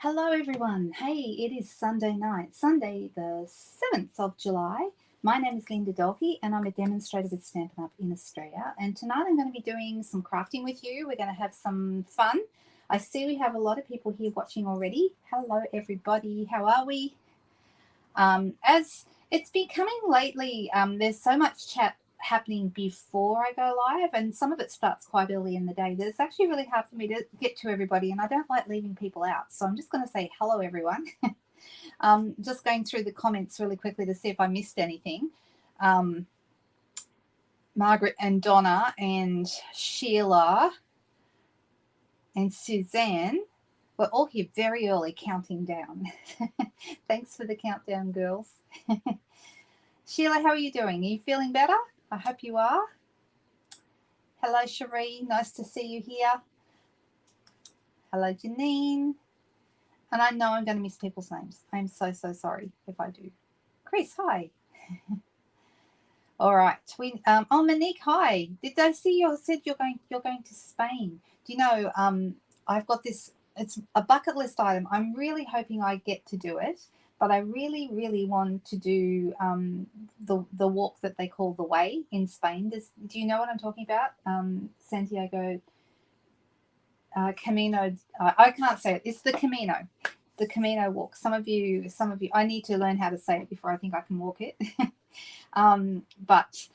Hello, everyone. Hey, it is Sunday night, Sunday the 7th of July. My name is Linda Dolke, and I'm a demonstrator with Stampin Up in Australia. And tonight I'm going to be doing some crafting with you. We're going to have some fun. I see we have a lot of people here watching already. Hello, everybody. How are we? As it's been coming lately, there's so much chat happening before I go live, and some of it starts quite early in the day. It's actually really hard for me to get to everybody, and I don't like leaving people out. So I'm just going to say hello, everyone. Just going through the comments really quickly to see if I missed anything. Margaret and Donna and Sheila and Suzanne, we're all here very early counting down. Thanks for the countdown, girls. Sheila, how are you doing? Are you feeling better? I hope you are. Hello, Cherie. Nice to see you here. Hello, Janine. And I know I'm going to miss people's names. I'm so sorry if I do. Chris, hi. All right. Monique, hi. Did I see you said you're going to Spain? Do you know? I've got this. It's a bucket list item. I'm really hoping I get to do it, but I really want to do the walk that they call the Way in Spain. Do you know what I'm talking about? Santiago Camino. I can't say it. It's the Camino walk. Some of you. I need to learn how to say it before I think I can walk it. But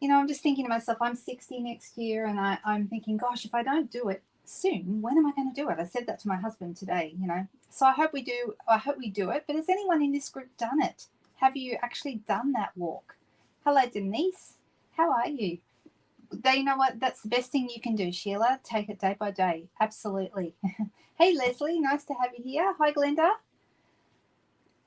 I'm just thinking to myself, I'm 60 next year, and I'm thinking, gosh, if I don't do it soon, when am I going to do it? I said that to my husband today, So I hope we do it. But has anyone in this group done it? Have you actually done that walk? Hello, Denise. How are you? You know what? That's the best thing you can do, Sheila. Take it day by day. Absolutely. Hey, Leslie. Nice to have you here. Hi, Glenda.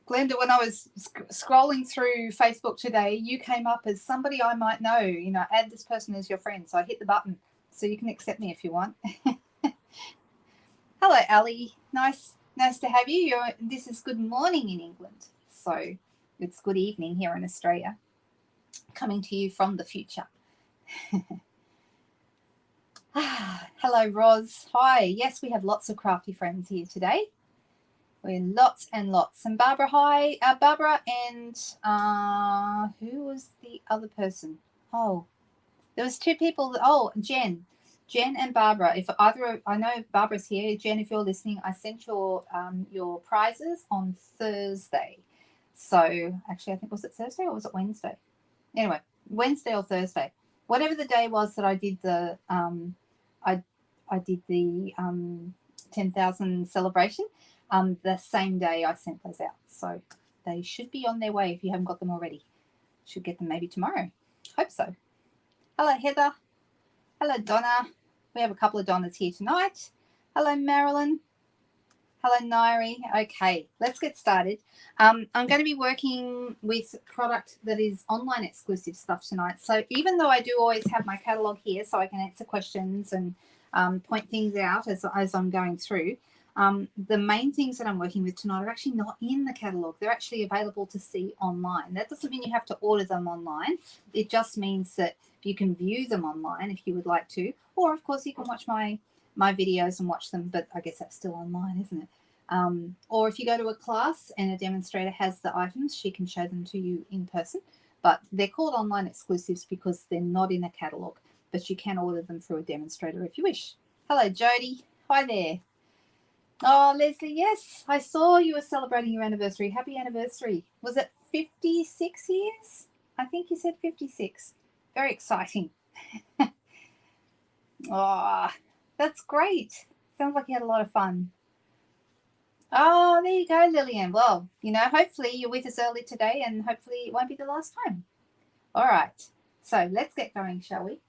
Glenda, when I was scrolling through Facebook today, you came up as somebody I might know. Add this person as your friend. So I hit the button. So you can accept me if you want. Hello, Ali. Nice to have you. This is good morning in England. So it's good evening here in Australia. Coming to you from the future. Hello, Roz. Hi. Yes, we have lots of crafty friends here today. We're lots and lots. And Barbara, hi. Barbara and who was the other person? Oh, there was two people. Oh, Jen and Barbara. If either, I know Barbara's here. Jen, if you're listening, I sent your prizes on Thursday. So actually, I think, was it Thursday or was it Wednesday? Anyway, Wednesday or Thursday, whatever the day was that I did the I did the 10,000 celebration. The same day I sent those out. So they should be on their way if you haven't got them already. Should get them maybe tomorrow. Hope so. Hello, Heather. Hello, Donna. We have a couple of Donnas here tonight. Hello, Marilyn. Hello, Nairi. Okay, let's get started. I'm going to be working with product that is online exclusive stuff tonight. So even though I do always have my catalogue here so I can answer questions and point things out as I'm going through, the main things that I'm working with tonight are actually not in the catalogue. They're actually available to see online. That doesn't mean you have to order them online. It just means that you can view them online if you would like to. Or, of course, you can watch my videos and watch them, but I guess that's still online, isn't it? Or if you go to a class and a demonstrator has the items, she can show them to you in person. But they're called online exclusives because they're not in a catalogue, but you can order them through a demonstrator if you wish. Hello, Jody. Hi there. Oh, Leslie, yes, I saw you were celebrating your anniversary. Happy anniversary. Was it 56 years? I think you said 56. Very exciting. Oh, that's great. Sounds like you had a lot of fun. Oh, there you go, Lillian. Well, hopefully you're with us early today and hopefully it won't be the last time. All right. So let's get going, shall we?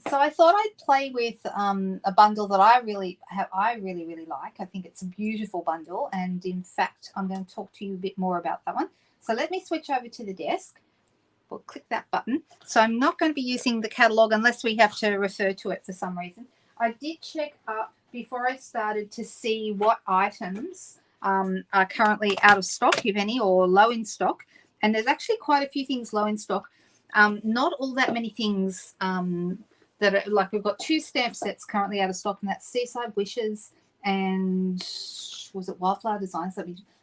So I thought I'd play with a bundle that I really like. I think it's a beautiful bundle. And in fact, I'm going to talk to you a bit more about that one. So let me switch over to the desk. We'll click that button. So I'm not going to be using the catalogue unless we have to refer to it for some reason. I did check up before I started to see what items are currently out of stock, if any, or low in stock. And there's actually quite a few things low in stock. Not all that many things that are, like, we've got 2 stamp sets currently out of stock, and that's Seaside Wishes and was it Wildflower Designs?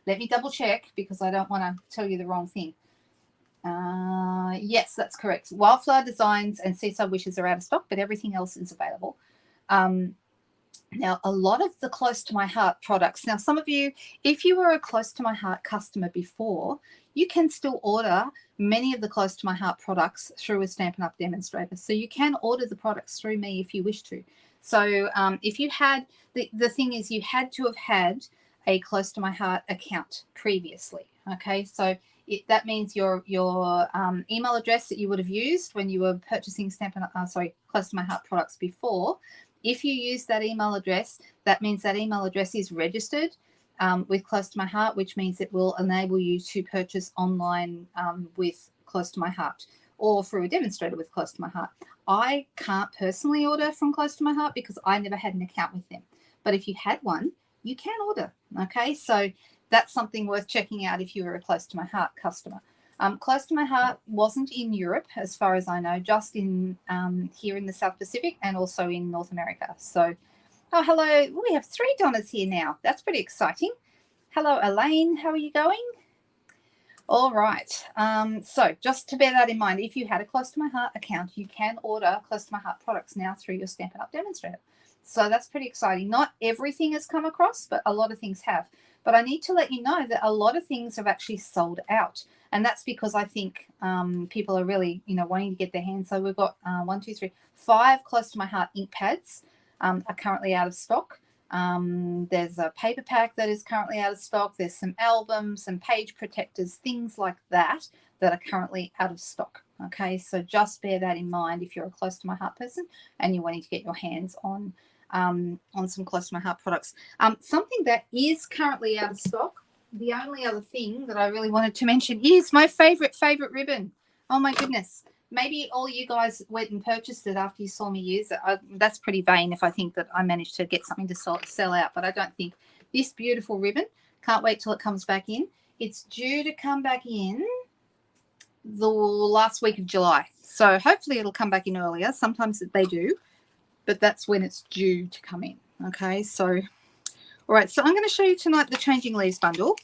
Let me double check because I don't want to tell you the wrong thing. Yes, that's correct. Wildflower Designs and Seaside Wishes are out of stock, but everything else is available. Now, a lot of the Close to My Heart products, now some of you, if you were a Close to My Heart customer before, you can still order many of the Close to My Heart products through a Stampin' Up! Demonstrator. So you can order the products through me if you wish to. So if you had, the thing is you had to have had a Close to My Heart account previously. Okay, so that means your email address that you would have used when you were purchasing Close to My Heart products before. If you use that email address, that means that email address is registered with Close to My Heart, which means it will enable you to purchase online with Close to My Heart or through a demonstrator with Close to My Heart. I can't personally order from Close to My Heart because I never had an account with them. But if you had one, you can order. Okay, so that's something worth checking out if you were a Close to My Heart customer. Close to My Heart wasn't in Europe, as far as I know, just in here in the South Pacific and also in North America. So, oh, hello. We have 3 Donnas here now. That's pretty exciting. Hello, Elaine. How are you going? All right. So just to bear that in mind, if you had a Close to My Heart account, you can order Close to My Heart products now through your Stampin' Up! Demonstrator. So that's pretty exciting. Not everything has come across, but a lot of things have. But I need to let you know that a lot of things have actually sold out. And that's because I think people are really, wanting to get their hands. So we've got 5 Close to My Heart ink pads are currently out of stock. There's a paper pack that is currently out of stock. There's some albums, some page protectors, things like that are currently out of stock. Okay, so just bear that in mind if you're a Close to My Heart person and you're wanting to get your hands on some Close to My Heart products. Something that is currently out of stock, the only other thing that I really wanted to mention is my favorite ribbon. Oh my goodness. Maybe all you guys went and purchased it after you saw me use it. That's pretty vain if I think that I managed to get something to sell out, but I don't think. This beautiful ribbon, can't wait till it comes back in. It's due to come back in the last week of July. So hopefully it'll come back in earlier. Sometimes they do, but that's when it's due to come in. Okay, so all right, so I'm going to show you tonight the Changing Leaves bundle.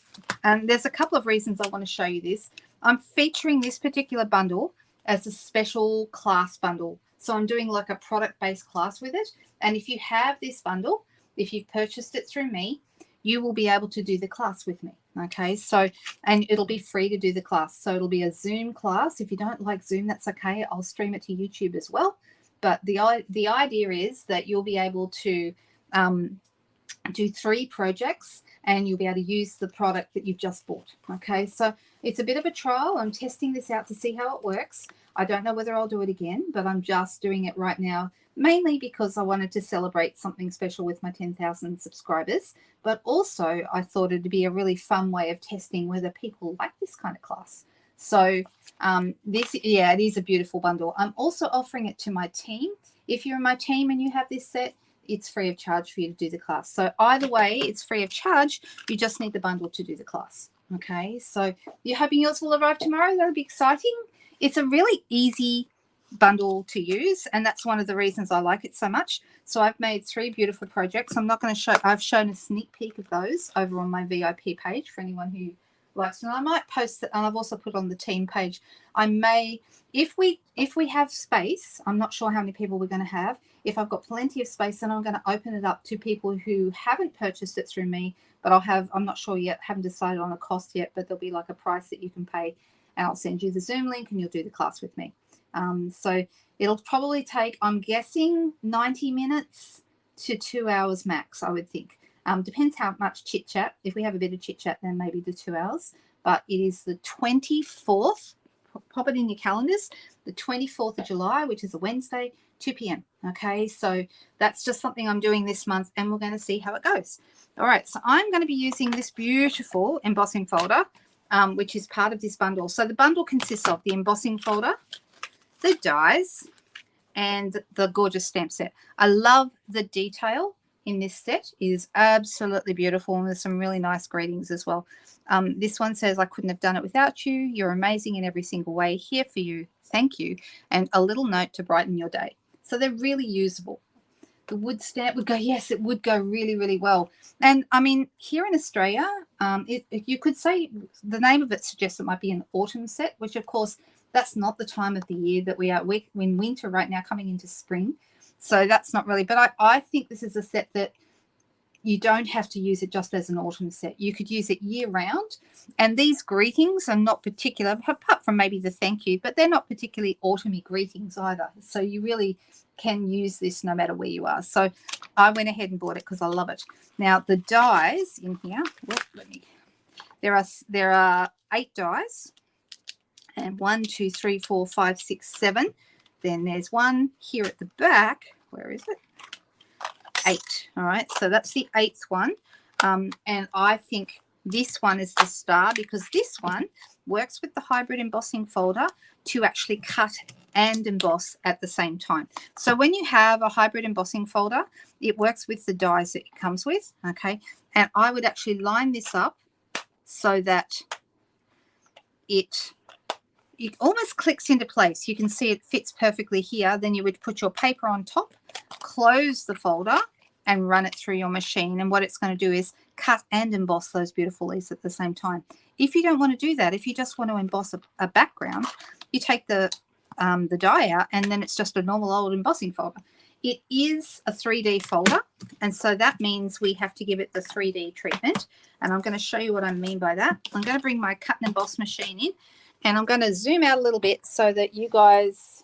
And there's a couple of reasons I want to show you this. I'm featuring this particular bundle as a special class bundle. So I'm doing like a product-based class with it. And if you have this bundle, if you've purchased it through me, you will be able to do the class with me. Okay, so, and it'll be free to do the class. So it'll be a Zoom class. If you don't like Zoom, that's okay. I'll stream it to YouTube as well. But the idea is that you'll be able to do 3 projects and you'll be able to use the product that you've just bought. Okay, so it's a bit of a trial. I'm testing this out to see how it works. I don't know whether I'll do it again, but I'm just doing it right now, mainly because I wanted to celebrate something special with my 10,000 subscribers, but also I thought it'd be a really fun way of testing whether people like this kind of class. So it is a beautiful bundle. I'm also offering it to my team. If you're in my team and you have this set, it's free of charge for you to do the class. So either way, it's free of charge. You just need the bundle to do the class. Okay, so you're hoping yours will arrive tomorrow. That'll be exciting. It's a really easy bundle to use, and that's one of the reasons I like it so much. So I've made 3 beautiful projects. I'm not going to show, I've shown a sneak peek of those over on my VIP page for anyone who likes, and I might post it, and I've also put on the team page. I may, if we have space, I'm not sure how many people we're going to have. If I've got plenty of space, then I'm going to open it up to people who haven't purchased it through me, but I'm not sure yet, haven't decided on a cost yet, but there'll be like a price that you can pay, and I'll send you the Zoom link and you'll do the class with me. So it'll probably take, I'm guessing, 90 minutes to 2 hours max, I would think. Depends how much chit chat. If we have a bit of chit chat, then maybe the 2 hours. But it is the 24th. Pop it in your calendars. The 24th of July, which is a Wednesday, 2 p.m. Okay, so that's just something I'm doing this month, and we're going to see how it goes. All right, so I'm going to be using this beautiful embossing folder, which is part of this bundle. So the bundle consists of the embossing folder, the dies, and the gorgeous stamp set. I love the detail in this set. It is absolutely beautiful, and there's some really nice greetings as well. This one says, I couldn't have done it without you. You're amazing in every single way. Here for you. Thank you. And a little note to brighten your day. So they're really usable. The wood stamp would go, yes, it would go really, really well. And I mean, here in Australia, you could say the name of it suggests it might be an autumn set, which of course that's not the time of the year that we are. We're in winter right now, coming into spring. So that's not really, but I think this is a set that you don't have to use it just as an autumn set. You could use it year round. And these greetings are not particular, apart from maybe the thank you, but they're not particularly autumny greetings either. So you really can use this no matter where you are. So I went ahead and bought it because I love it. Now the dies in here, there are 8 dies, and 1, 2, 3, 4, 5, 6, 7. Then there's one here at the back. Where is it? 8. All right, so that's the 8th one. And I think this one is the star because this one works with the hybrid embossing folder to actually cut and emboss at the same time. So when you have a hybrid embossing folder, it works with the dies that it comes with, okay? And I would actually line this up so that it almost clicks into place. You can see it fits perfectly here. Then you would put your paper on top, close the folder, and run it through your machine. And what it's going to do is cut and emboss those beautiful leaves at the same time. If you don't want to do that, if you just want to emboss a background, you take the die out, and then it's just a normal old embossing folder. It is a 3D folder, and so that means we have to give it the 3D treatment. And I'm going to show you what I mean by that. I'm going to bring my cut and emboss machine in, and I'm going to zoom out a little bit so that you guys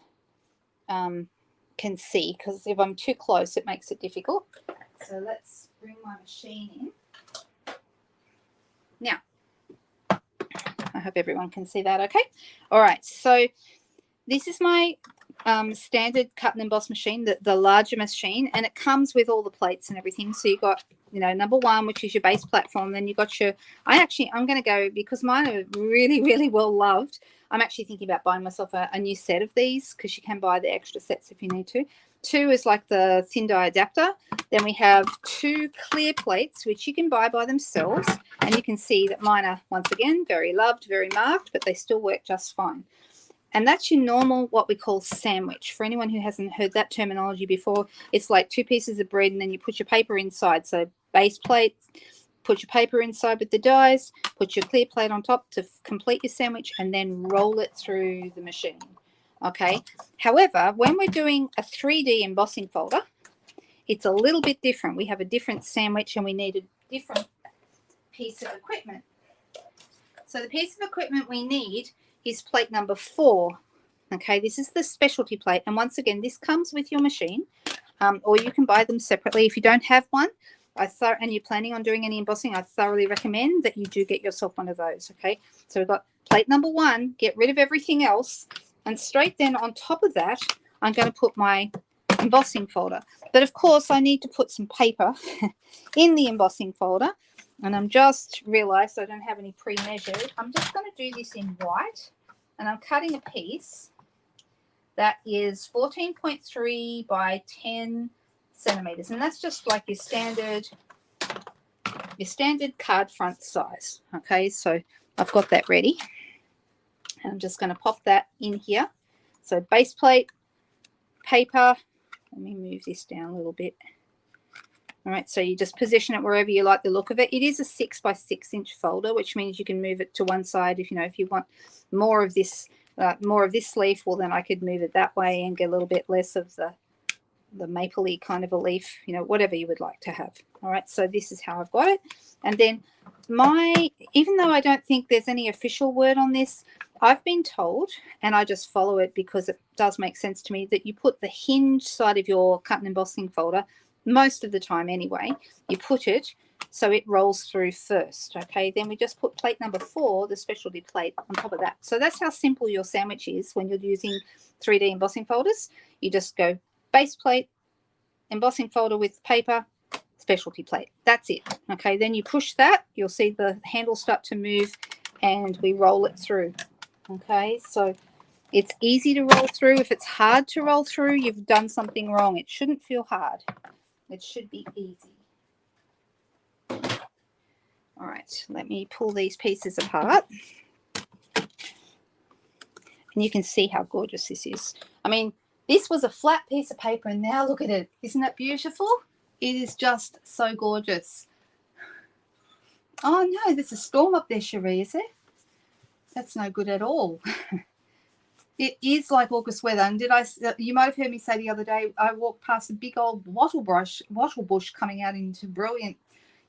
can see, because if I'm too close, it makes it difficult. So let's bring my machine in. Now, I hope everyone can see that okay. All right, so this is my standard cut and emboss machine, the larger machine, and it comes with all the plates and everything. So you've got, you know, number 1, which is your base platform. Then you've got your, I'm going to go, because mine are really, really well loved, I'm actually thinking about buying myself a new set of these, because you can buy the extra sets if you need to. 2 is like the thin die adapter. Then we have 2 clear plates, which you can buy by themselves. And you can see that mine are, once again, very loved, very marked, but they still work just fine. And that's your normal, what we call sandwich. For anyone who hasn't heard that terminology before, it's like 2 pieces of bread and then you put your paper inside. So base plate, put your paper inside with the dies, put your clear plate on top to complete your sandwich, and then roll it through the machine. Okay. However, when we're doing a 3D embossing folder, it's a little bit different. We have a different sandwich and we need a different piece of equipment. So the piece of equipment we need is plate number 4. Okay, this is the specialty plate, and once again, this comes with your machine, or you can buy them separately. If you don't have one, and you're planning on doing any embossing, I thoroughly recommend that you do get yourself one of those. Okay, so we've got plate number 1. Get rid of everything else, and straight then on top of that, I'm going to put my embossing folder. But of course, I need to put some paper in the embossing folder. And I'm just realized I don't have any pre-measured. I'm just going to do this in white, and I'm cutting a piece that is 14.3 by 10 centimeters, and that's just like your standard card front size. Okay, so I've got that ready, and I'm just going to pop that in here. So base plate, paper. Let me move this down a little bit. All right, so you just position it wherever you like the look of it. It is a 6 by 6 inch folder, which means you can move it to one side. If you want more of this leaf, well, then I could move it that way and get a little bit less of the mapley kind of a leaf, whatever you would like to have. All right, so this is how I've got it. And then even though I don't think there's any official word on this, I've been told, and I just follow it because it does make sense to me, that you put the hinge side of your cut and embossing folder, most of the time anyway, you put it so it rolls through first. Okay, then we just put plate number 4, the specialty plate, on top of that. So that's how simple your sandwich is when you're using 3D embossing folders. You just go base plate, embossing folder with paper, specialty plate. That's it. Okay, then you push that, you'll see the handle start to move, and we roll it through. Okay, so it's easy to roll through. If it's hard to roll through, you've done something wrong. It shouldn't feel hard. It should be easy. All right, let me pull these pieces apart. And you can see how gorgeous this is. I mean, This was a flat piece of paper, and now look at it. Isn't that beautiful? It is just so gorgeous. Oh no, there's a storm up there, Cherie, is there? That's no good at all. It is like August weather. And you might have heard me say the other day, I walked past a big old wattle bush coming out into brilliant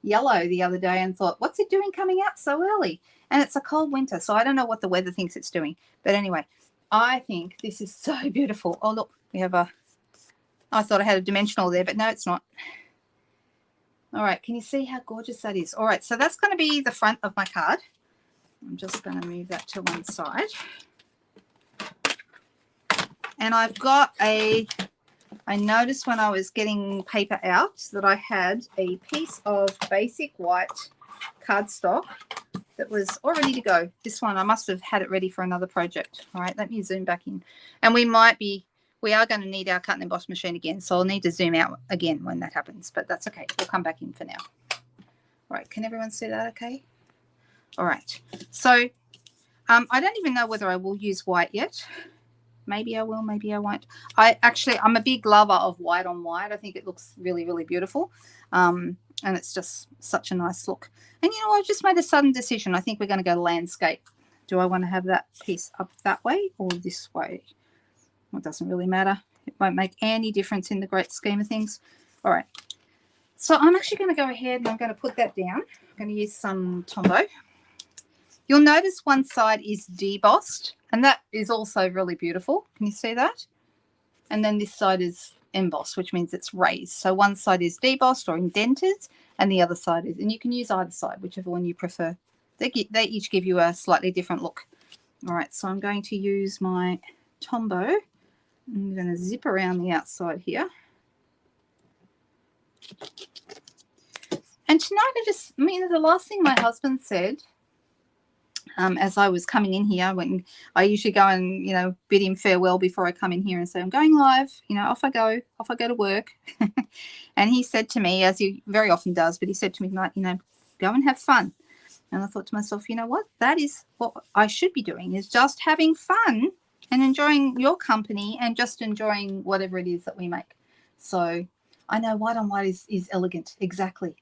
yellow the other day and thought, what's it doing coming out so early? And it's a cold winter, so I don't know what the weather thinks it's doing. But anyway, I think this is so beautiful. Oh, look, we have I thought I had a dimensional there, but no, it's not. All right, can you see how gorgeous that is? All right, so that's going to be the front of my card. I'm just going to move that to one side. And I've got I noticed when I was getting paper out that I had a piece of basic white cardstock that was all ready to go. This one, I must have had it ready for another project. All right, let me zoom back in. And we are going to need our cut and emboss machine again, so I'll need to zoom out again when that happens, but that's okay. We'll come back in for now. All right, can everyone see that okay? All right, so I don't even know whether I will use white yet. Maybe I will, maybe I won't. I'm a big lover of white on white. I think it looks really, really beautiful. And it's just such a nice look. And, you know, I've just made a sudden decision. I think we're going to go landscape. Do I want to have that piece up that way or this way? Well, it doesn't really matter. It won't make any difference in the great scheme of things. All right. So I'm actually going to go ahead and I'm going to put that down. I'm going to use some Tombow. You'll notice one side is debossed, and that is also really beautiful. Can you see that? And then this side is embossed, which means it's raised. So one side is debossed or indented, and the other side is, and you can use either side, whichever one you prefer. They each give you a slightly different look. All right, so I'm going to use my Tombow. I'm going to zip around the outside here. And tonight the last thing my husband said, as I was coming in here, when I usually go and, you know, bid him farewell before I come in here and say, I'm going live, you know, off I go to work. And he said to me, as he very often does, but he said to me tonight, you know, go and have fun. And I thought to myself, you know what, that is what I should be doing, is just having fun and enjoying your company and just enjoying whatever it is that we make. So I know white on white is elegant. Exactly.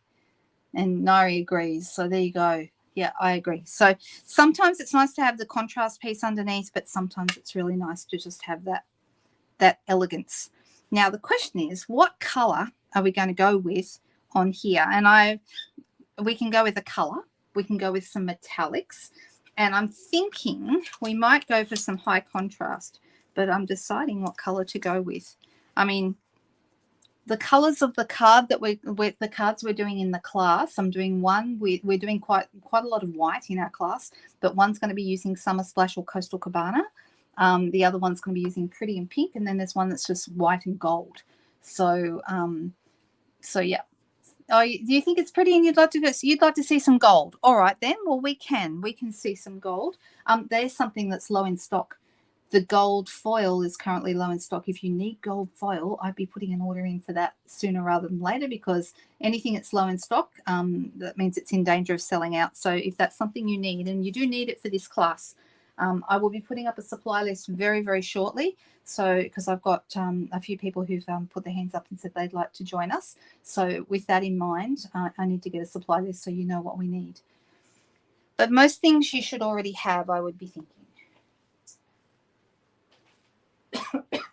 And Nari agrees. So there you go. Yeah, I agree. So sometimes it's nice to have the contrast piece underneath, but sometimes it's really nice to just have that elegance. Now, the question is, what color are we going to go with on here? And we can go with a color. We can go with some metallics. And I'm thinking we might go for some high contrast, but I'm deciding what color to go with. I mean, the colors of the card that the cards we're doing in the class, I'm doing one we're doing quite a lot of white in our class, but one's going to be using Summer Splash or Coastal Cabana. The other one's going to be using Pretty and Pink, and then there's one that's just white and gold. So yeah. Oh, do you think it's pretty and you'd like to see some gold? All right then. Well, we can see some gold. There's something that's low in stock. The gold foil is currently low in stock. If you need gold foil, I'd be putting an order in for that sooner rather than later, because anything that's low in stock, that means it's in danger of selling out. So if that's something you need, and you do need it for this class, I will be putting up a supply list very, very shortly. So because I've got a few people who've put their hands up and said they'd like to join us. So with that in mind, I need to get a supply list so you know what we need. But most things you should already have, I would be thinking.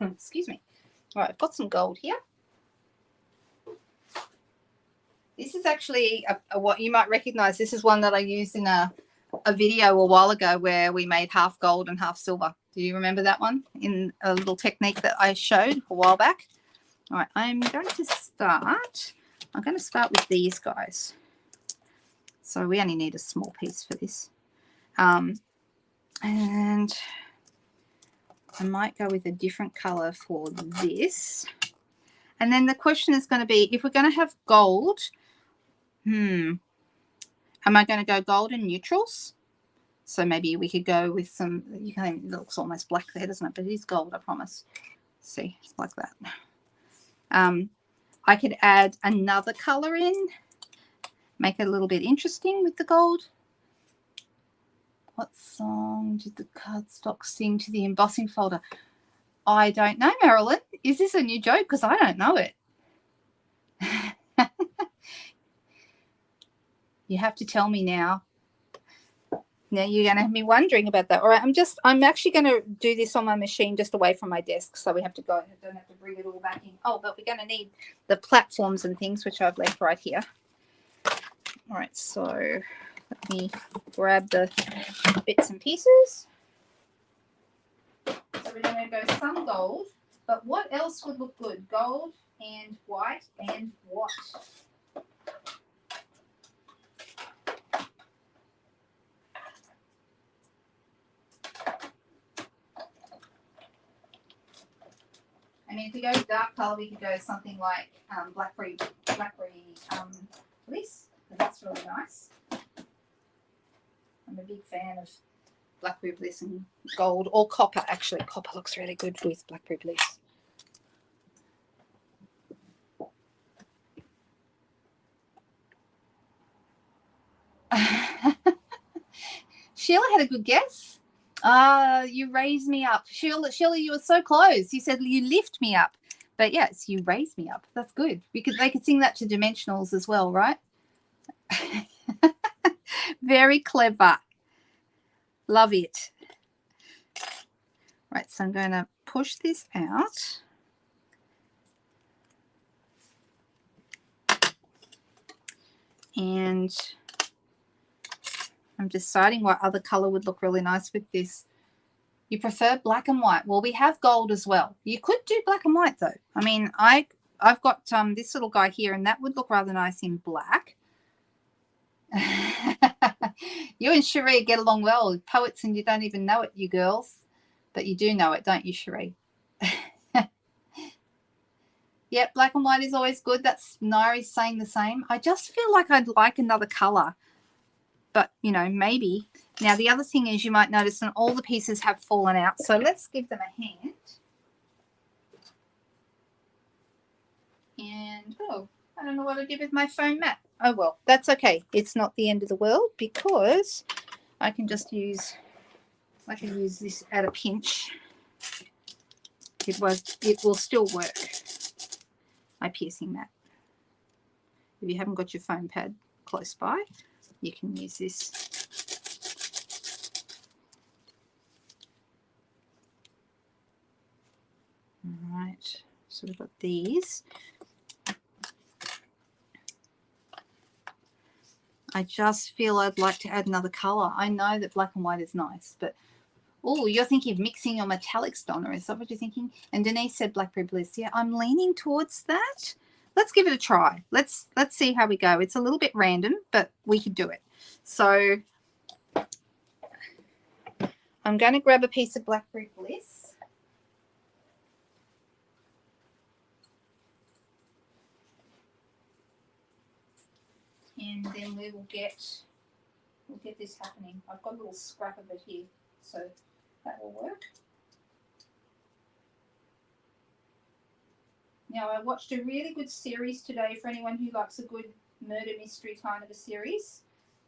Excuse me. All right, I've got some gold here. This is actually what you might recognize. This is one that I used in a video a while ago where we made half gold and half silver. Do you remember that one, in a little technique that I showed a while back? All right, I'm going to start with these guys. So we only need a small piece for this. And I might go with a different color for this. And then the question is going to be, if we're going to have gold, am I going to go gold and neutrals? So maybe we could go with some, it looks almost black there, doesn't it? But it is gold, I promise. See, like that. I could add another color in, make it a little bit interesting with the gold. What song did the cardstock sing to the embossing folder? I don't know, Marilyn. Is this a new joke? Because I don't know it. You have to tell me now. Now you're going to have me wondering about that. All right, I'm actually going to do this on my machine just away from my desk, so we have to go. I don't have to bring it all back in. Oh, but we're going to need the platforms and things, which I've left right here. All right, so let me grab the bits and pieces. So we're going to go some gold, but what else would look good? Gold and white and what? I mean, if we go dark color, we could go something like blackberry fleece. That's really nice. I'm a big fan of blackberry bliss and gold, or copper. Actually, copper looks really good with blackberry bliss. Sheila had a good guess. You raised me up. Sheila, you were so close. You said you lift me up. But yes, you raised me up. That's good. Because they could sing that to dimensionals as well, right? Very clever. Love it. Right, so I'm going to push this out. And I'm deciding what other color would look really nice with this. You prefer black and white. Well, we have gold as well. You could do black and white though. I mean, I've got this little guy here, and that would look rather nice in black. You and Cherie get along well. Poets, and you don't even know it, you girls. But you do know it, don't you, Cherie? Yep, black and white is always good. That's Nairi's saying the same. I just feel like I'd like another color. But, you know, maybe. Now, the other thing is you might notice that all the pieces have fallen out. So let's give them a hand. And, oh, I don't know what I did with my foam mat. Oh, well, that's okay. It's not the end of the world because I can just use, I can use this at a pinch. It will still work. My piercing mat. If you haven't got your foam pad close by, you can use this. All right, so we've got these. I just feel I'd like to add another color. I know that black and white is nice, but oh, you're thinking of mixing your metallics, Donna. Is that what you're thinking? And Denise said blackberry bliss. Yeah, I'm leaning towards that. Let's give it a try. Let's see how we go. It's a little bit random, but we can do it. So I'm going to grab a piece of blackberry bliss. And then we'll get this happening. I've got a little scrap of it here, so that will work. Now, I watched a really good series today for anyone who likes a good murder mystery kind of a series.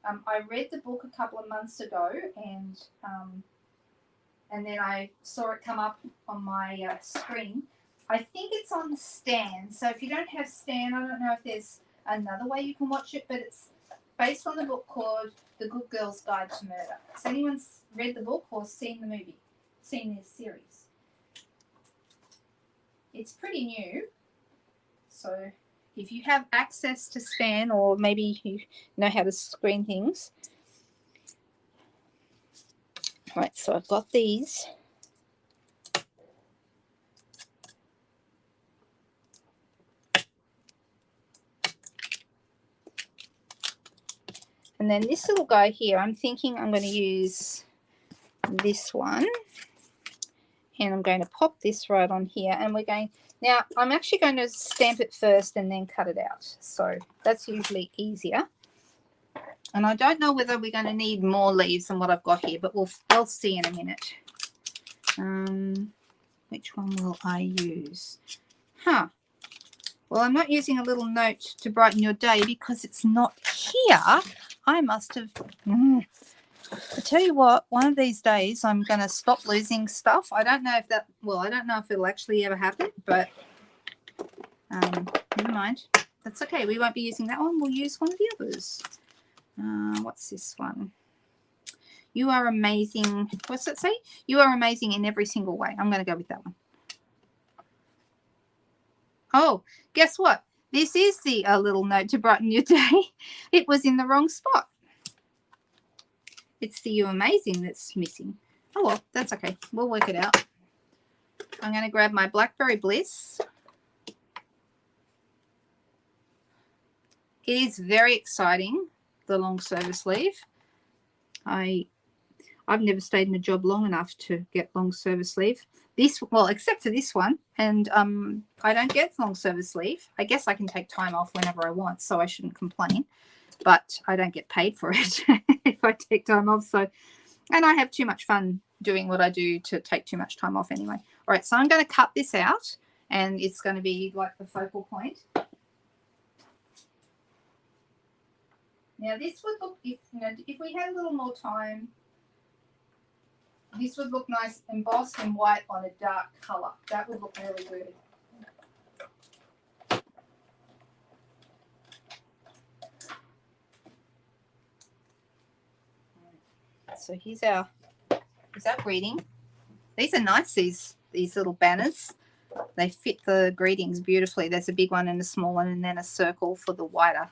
I read the book a couple of months ago, and then I saw it come up on my screen. I think it's on Stan. So if you don't have Stan, I don't know if there's another way you can watch it, but it's based on a book called The Good Girl's Guide to Murder. Has anyone read the book or seen the movie? Seen this series? It's pretty new. So if you have access to Stan, or maybe you know how to screen things. Right, so I've got these. And then this little guy here, I'm thinking I'm going to use this one. And I'm going to pop this right on here. And we're going, now I'm actually going to stamp it first and then cut it out. So that's usually easier. And I don't know whether we're going to need more leaves than what I've got here, but we'll see in a minute. Which one will I use? Well, I'm not using a little note to brighten your day because it's not here. I must have I tell you what, one of these days I'm going to stop losing stuff. I don't know if that, well, I don't know if it'll actually ever happen, but never mind. That's okay. We won't be using that one. We'll use one of the others. What's this one? You are amazing. What's it say? You are amazing in every single way. I'm going to go with that one. Oh, guess what? This is the little note to brighten your day. It was in the wrong spot. It's the you amazing that's missing. Oh, well, that's okay. We'll work it out. I'm going to grab my Blackberry Bliss. It is very exciting, the long service leave. I've never stayed in a job long enough to get long service leave. This, well, except for this one, and I don't get long service leave. I guess I can take time off whenever I want, so I shouldn't complain. But I don't get paid for it if I take time off. So, and I have too much fun doing what I do to take too much time off anyway. All right, so I'm going to cut this out, and it's going to be like the focal point. Now, this would look, if we had a little more time, this would look nice embossed in white on a dark colour. That would look really good. So here's our greeting. These are nice, these little banners. They fit the greetings beautifully. There's a big one and a small one, and then a circle for the wider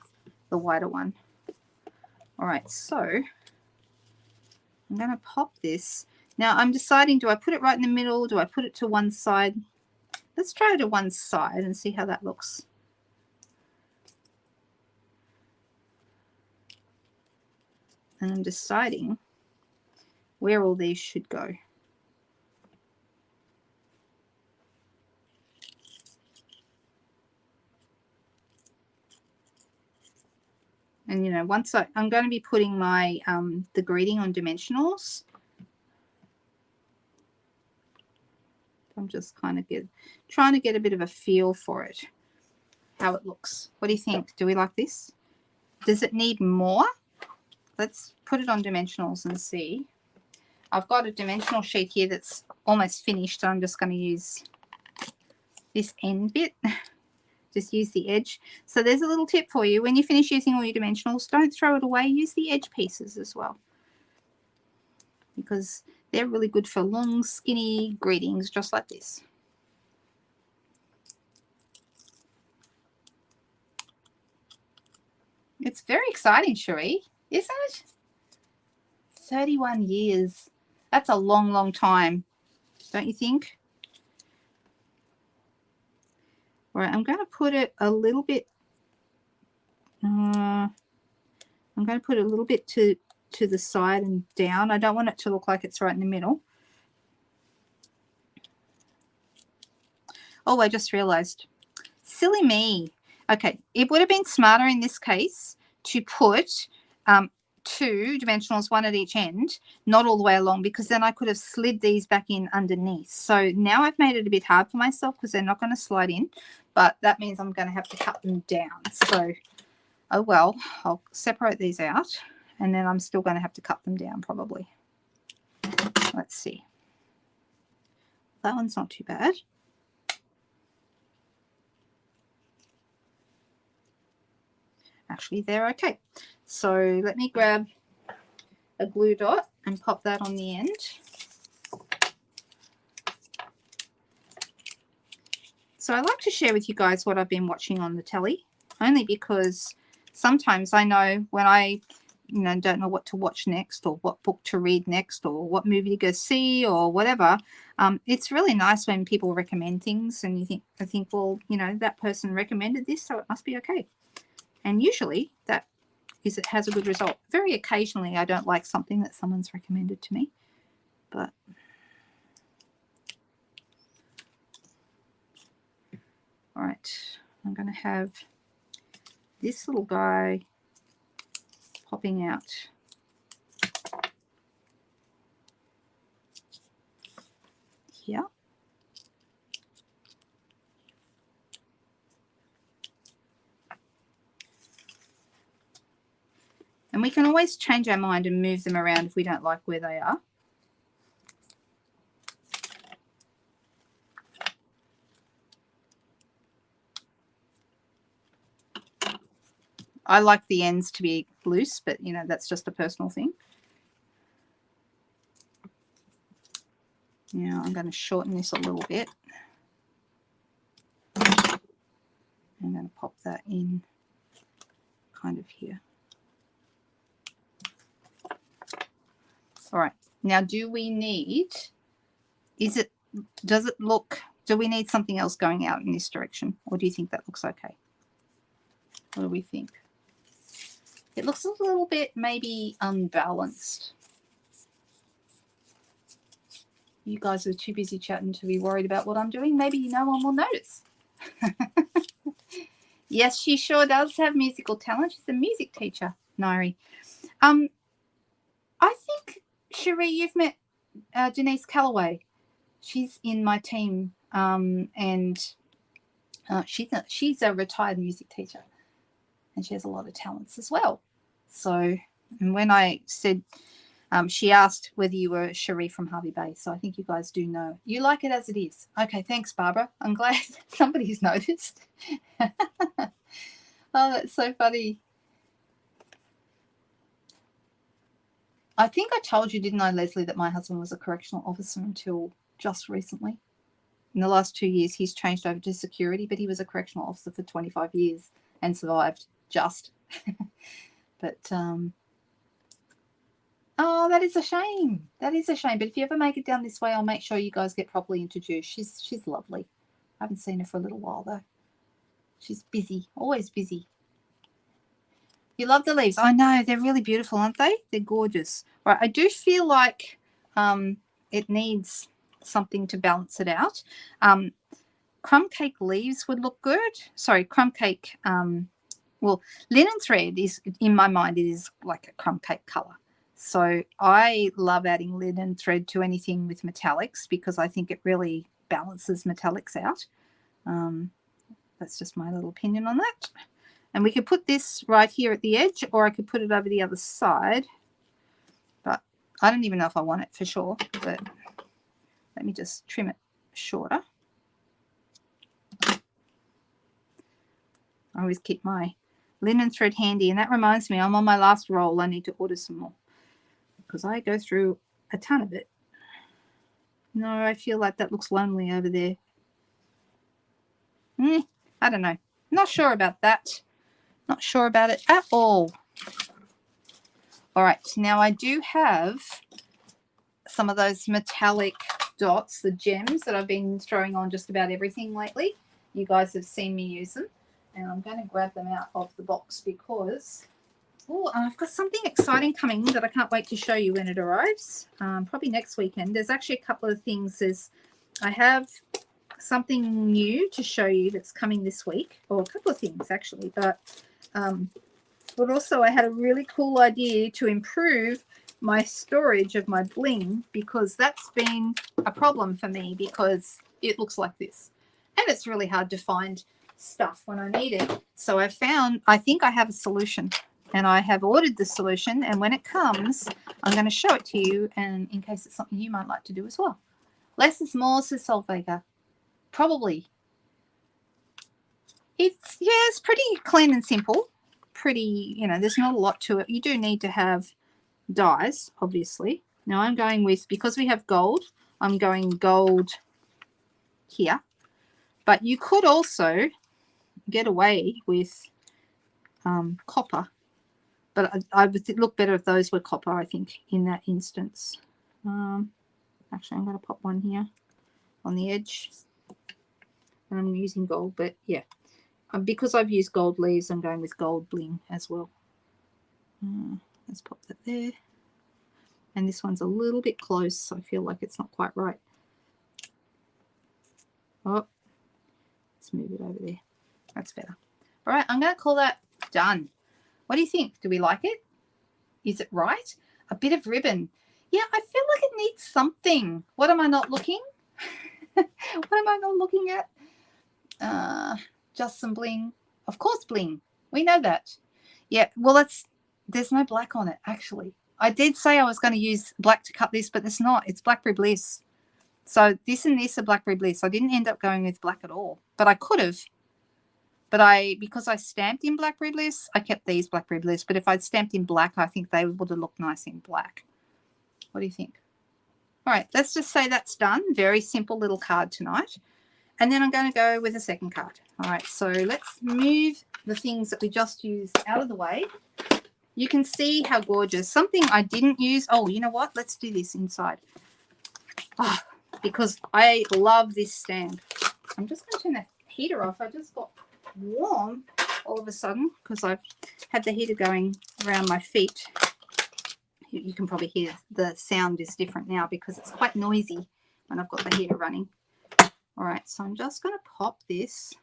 one. All right, so I'm going to pop this. Now I'm deciding, do I put it right in the middle? Do I put it to one side? Let's try it to one side and see how that looks. And I'm deciding where all these should go. And you know, once I'm going to be putting my the greeting on dimensionals. I'm just kind of trying to get a bit of a feel for it, how it looks. What do you think? Do we like this? Does it need more? Let's put it on dimensionals and see. I've got a dimensional sheet here that's almost finished, so I'm just going to use this end bit. Just use the edge. So there's a little tip for you. When you finish using all your dimensionals, don't throw it away. Use the edge pieces as well, because they're really good for long, skinny greetings just like this. It's very exciting, Cherie, isn't it? 31 years. That's a long, long time, don't you think? All right, I'm going to put it a little bit. I'm going to put it a little bit to the side and down. I don't want it to look like it's right in the middle. Oh, I just realized. Silly me. Okay, it would have been smarter in this case to put 2 dimensionals, one at each end, not all the way along, because then I could have slid these back in underneath. So now I've made it a bit hard for myself because they're not going to slide in, but that means I'm going to have to cut them down. So, oh well, I'll separate these out, and then I'm still going to have to cut them down probably. Let's see. That one's not too bad. Actually, they're okay. So let me grab a glue dot and pop that on the end. So I like to share with you guys what I've been watching on the telly, only because sometimes I know when I don't know what to watch next, or what book to read next, or what movie to go see, or whatever. It's really nice when people recommend things and I think, well, that person recommended this, so it must be okay. And usually that is, it has a good result. Very occasionally I don't like something that someone's recommended to me, but all right, I'm going to have this little guy popping out here. And we can always change our mind and move them around if we don't like where they are. I like the ends to be loose, but, you know, that's just a personal thing. Now I'm going to shorten this a little bit. I'm going to pop that in kind of here. All right. Now, do we need, does it look, do we need something else going out in this direction? Or do you think that looks okay? What do we think? It looks a little bit maybe unbalanced. You guys are too busy chatting to be worried about what I'm doing. Maybe no one will notice. Yes, she sure does have musical talent. She's a music teacher, Nairi. I think, Cherie, you've met Denise Calloway. She's in my team, and she's a retired music teacher, and she has a lot of talents as well. So, and when I said, she asked whether you were Cherie from Harvey Bay, so I think you guys do know. You like it as it is. Okay, thanks, Barbara. I'm glad somebody's noticed. Oh, that's so funny. I think I told you, didn't I, Leslie, that my husband was a correctional officer until just recently. In the last 2 years, he's changed over to security, but he was a correctional officer for 25 years and survived just. But, oh, that is a shame. That is a shame. But if you ever make it down this way, I'll make sure you guys get properly introduced. She's lovely. I haven't seen her for a little while, though. She's busy, always busy. You love the leaves. I know. They're really beautiful, aren't they? They're gorgeous. Right. I do feel like it needs something to balance it out. Crumb cake leaves would look good. Sorry, crumb cake. Well, linen thread is, in my mind, it is like a crumb cake color. So I love adding linen thread to anything with metallics because I think it really balances metallics out. That's just my little opinion on that. And we could put this right here at the edge, or I could put it over the other side. But I don't even know if I want it for sure. But let me just trim it shorter. I always keep my linen thread handy. And that reminds me, I'm on my last roll. I need to order some more because I go through a ton of it. No, I feel like that looks lonely over there. I don't know. Not sure about that. Not sure about it at all. All right, now I do have some of those metallic dots, the gems that I've been throwing on just about everything lately. You guys have seen me use them, and I'm going to grab them out of the box because I've got something exciting coming that I can't wait to show you when it arrives, probably next weekend. There's actually a couple of things. I have something new to show you that's coming this week, or a couple of things actually, but also I had a really cool idea to improve my storage of my bling because that's been a problem for me because it looks like this and it's really hard to find stuff when I need it. So I think I have a solution, and I have ordered the solution, and when it comes I'm going to show it to you, and in case it's something you might like to do as well. Less is more, says Solvega. Probably. It's pretty clean and simple. Pretty, there's not a lot to it. You do need to have dies, obviously. Now I'm going with, because we have gold, I'm going gold here. But you could also get away with copper. But I would look better if those were copper, I think, in that instance. Actually, I'm going to pop one here on the edge. And I'm using gold, but yeah. Because I've used gold leaves, I'm going with gold bling as well. Let's pop that there. And this one's a little bit close, so I feel like it's not quite right. Oh, let's move it over there. That's better. All right, I'm going to call that done. What do you think? Do we like it? Is it right? A bit of ribbon. Yeah, I feel like it needs something. What am I not looking? What am I not looking at? Just some bling. Of course, bling. We know that. Yeah, well, there's no black on it, actually. I did say I was going to use black to cut this, but it's not. It's Blackberry Bliss. So this and this are Blackberry Bliss. I didn't end up going with black at all, but I could have. But because I stamped in Blackberry Bliss, I kept these Blackberry Bliss. But if I'd stamped in black, I think they would have looked nice in black. What do you think? All right, let's just say that's done. Very simple little card tonight. And then I'm going to go with a second card. All right, so let's move the things that we just used out of the way. You can see how gorgeous. Something I didn't use. Oh, you know what? Let's do this inside. Oh, because I love this stamp. I'm just going to turn the heater off. I just got warm all of a sudden because I've had the heater going around my feet. You can probably hear the sound is different now because it's quite noisy when I've got the heater running. All right, so I'm just going to pop this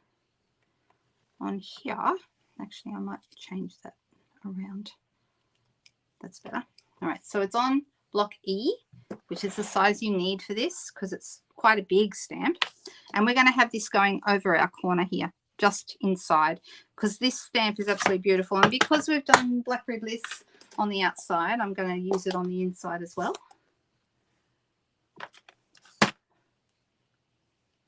on here. Actually, I might change that around. That's better. All right, so it's on block E, which is the size you need for this because it's quite a big stamp. And we're going to have this going over our corner here, just inside, because this stamp is absolutely beautiful. And because we've done Blackberry Bliss on the outside, I'm going to use it on the inside as well.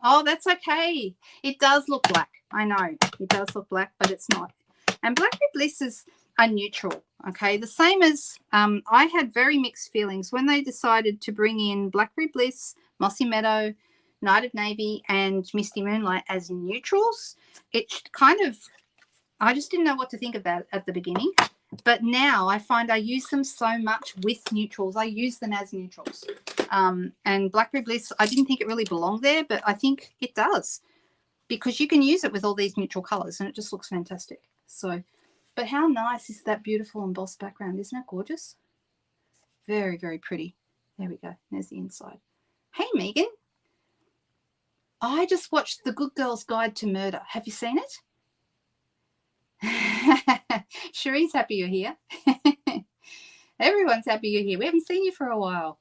Oh, that's okay. It does look black. I know it does look black, but it's not. And Blackberry Blisses are neutral, okay? The same as I had very mixed feelings when they decided to bring in Blackberry Bliss, Mossy Meadow, Night of Navy, and Misty Moonlight as neutrals. It kind of, I just didn't know what to think of that at the beginning. But now I find I use them so much with neutrals. I use them as neutrals. And Blackberry Bliss, I didn't think it really belonged there, but I think it does because you can use it with all these neutral colors and it just looks fantastic. So, but how nice is that beautiful embossed background? Isn't that gorgeous? Very, very pretty. There we go. There's the inside. Hey, Megan. I just watched The Good Girl's Guide to Murder. Have you seen it? Cherie's happy you're here. Everyone's happy you're here. We haven't seen you for a while.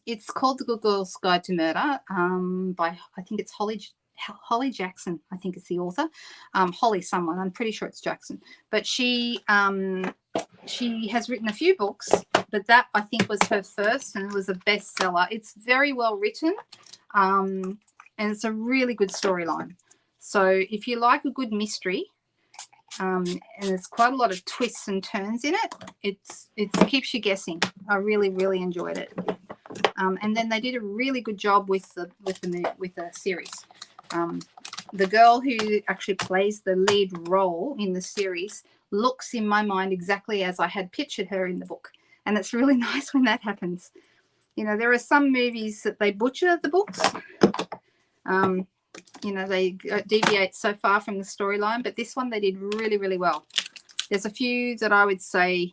It's called The Good Girl's Guide to Murder by, I think it's Holly Jackson. I think it's the author. Holly someone. I'm pretty sure it's Jackson. But she has written a few books, but that I think was her first and it was a bestseller. It's very well written and it's a really good storyline. So if you like a good mystery, and there's quite a lot of twists and turns in it. It keeps you guessing. I really, really enjoyed it. And then they did a really good job with the series. The girl who actually plays the lead role in the series looks in my mind exactly as I had pictured her in the book, and it's really nice when that happens. You know, there are some movies that they butcher the books. You know, they deviate so far from the storyline, but this one they did really, really well. There's a few that I would say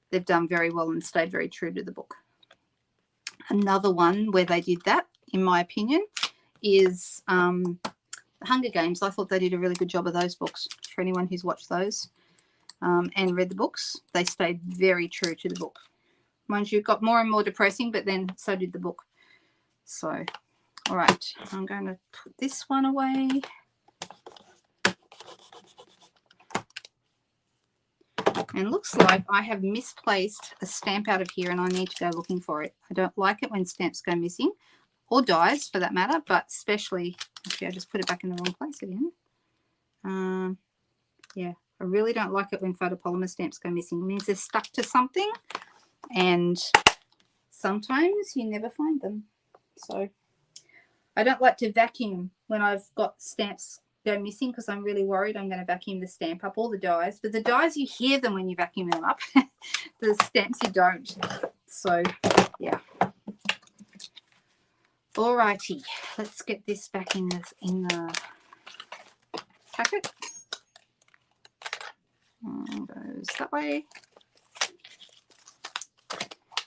they've done very well and stayed very true to the book. Another one where they did that, in my opinion, is The Hunger Games. I thought they did a really good job of those books. For anyone who's watched those and read the books, they stayed very true to the book. Mind you, it got more and more depressing, but then so did the book. So... all right, I'm going to put this one away. And it looks like I have misplaced a stamp out of here and I need to go looking for it. I don't like it when stamps go missing, or dies for that matter, but especially, okay, I just put it back in the wrong place again. Yeah, I really don't like it when photopolymer stamps go missing. It means they're stuck to something and sometimes you never find them. So... I don't like to vacuum when I've got stamps go missing because I'm really worried I'm going to vacuum the stamp up, all the dies. But the dies, you hear them when you vacuum them up. The stamps, you don't. So, yeah. All righty. Let's get this back in the packet. Goes that way.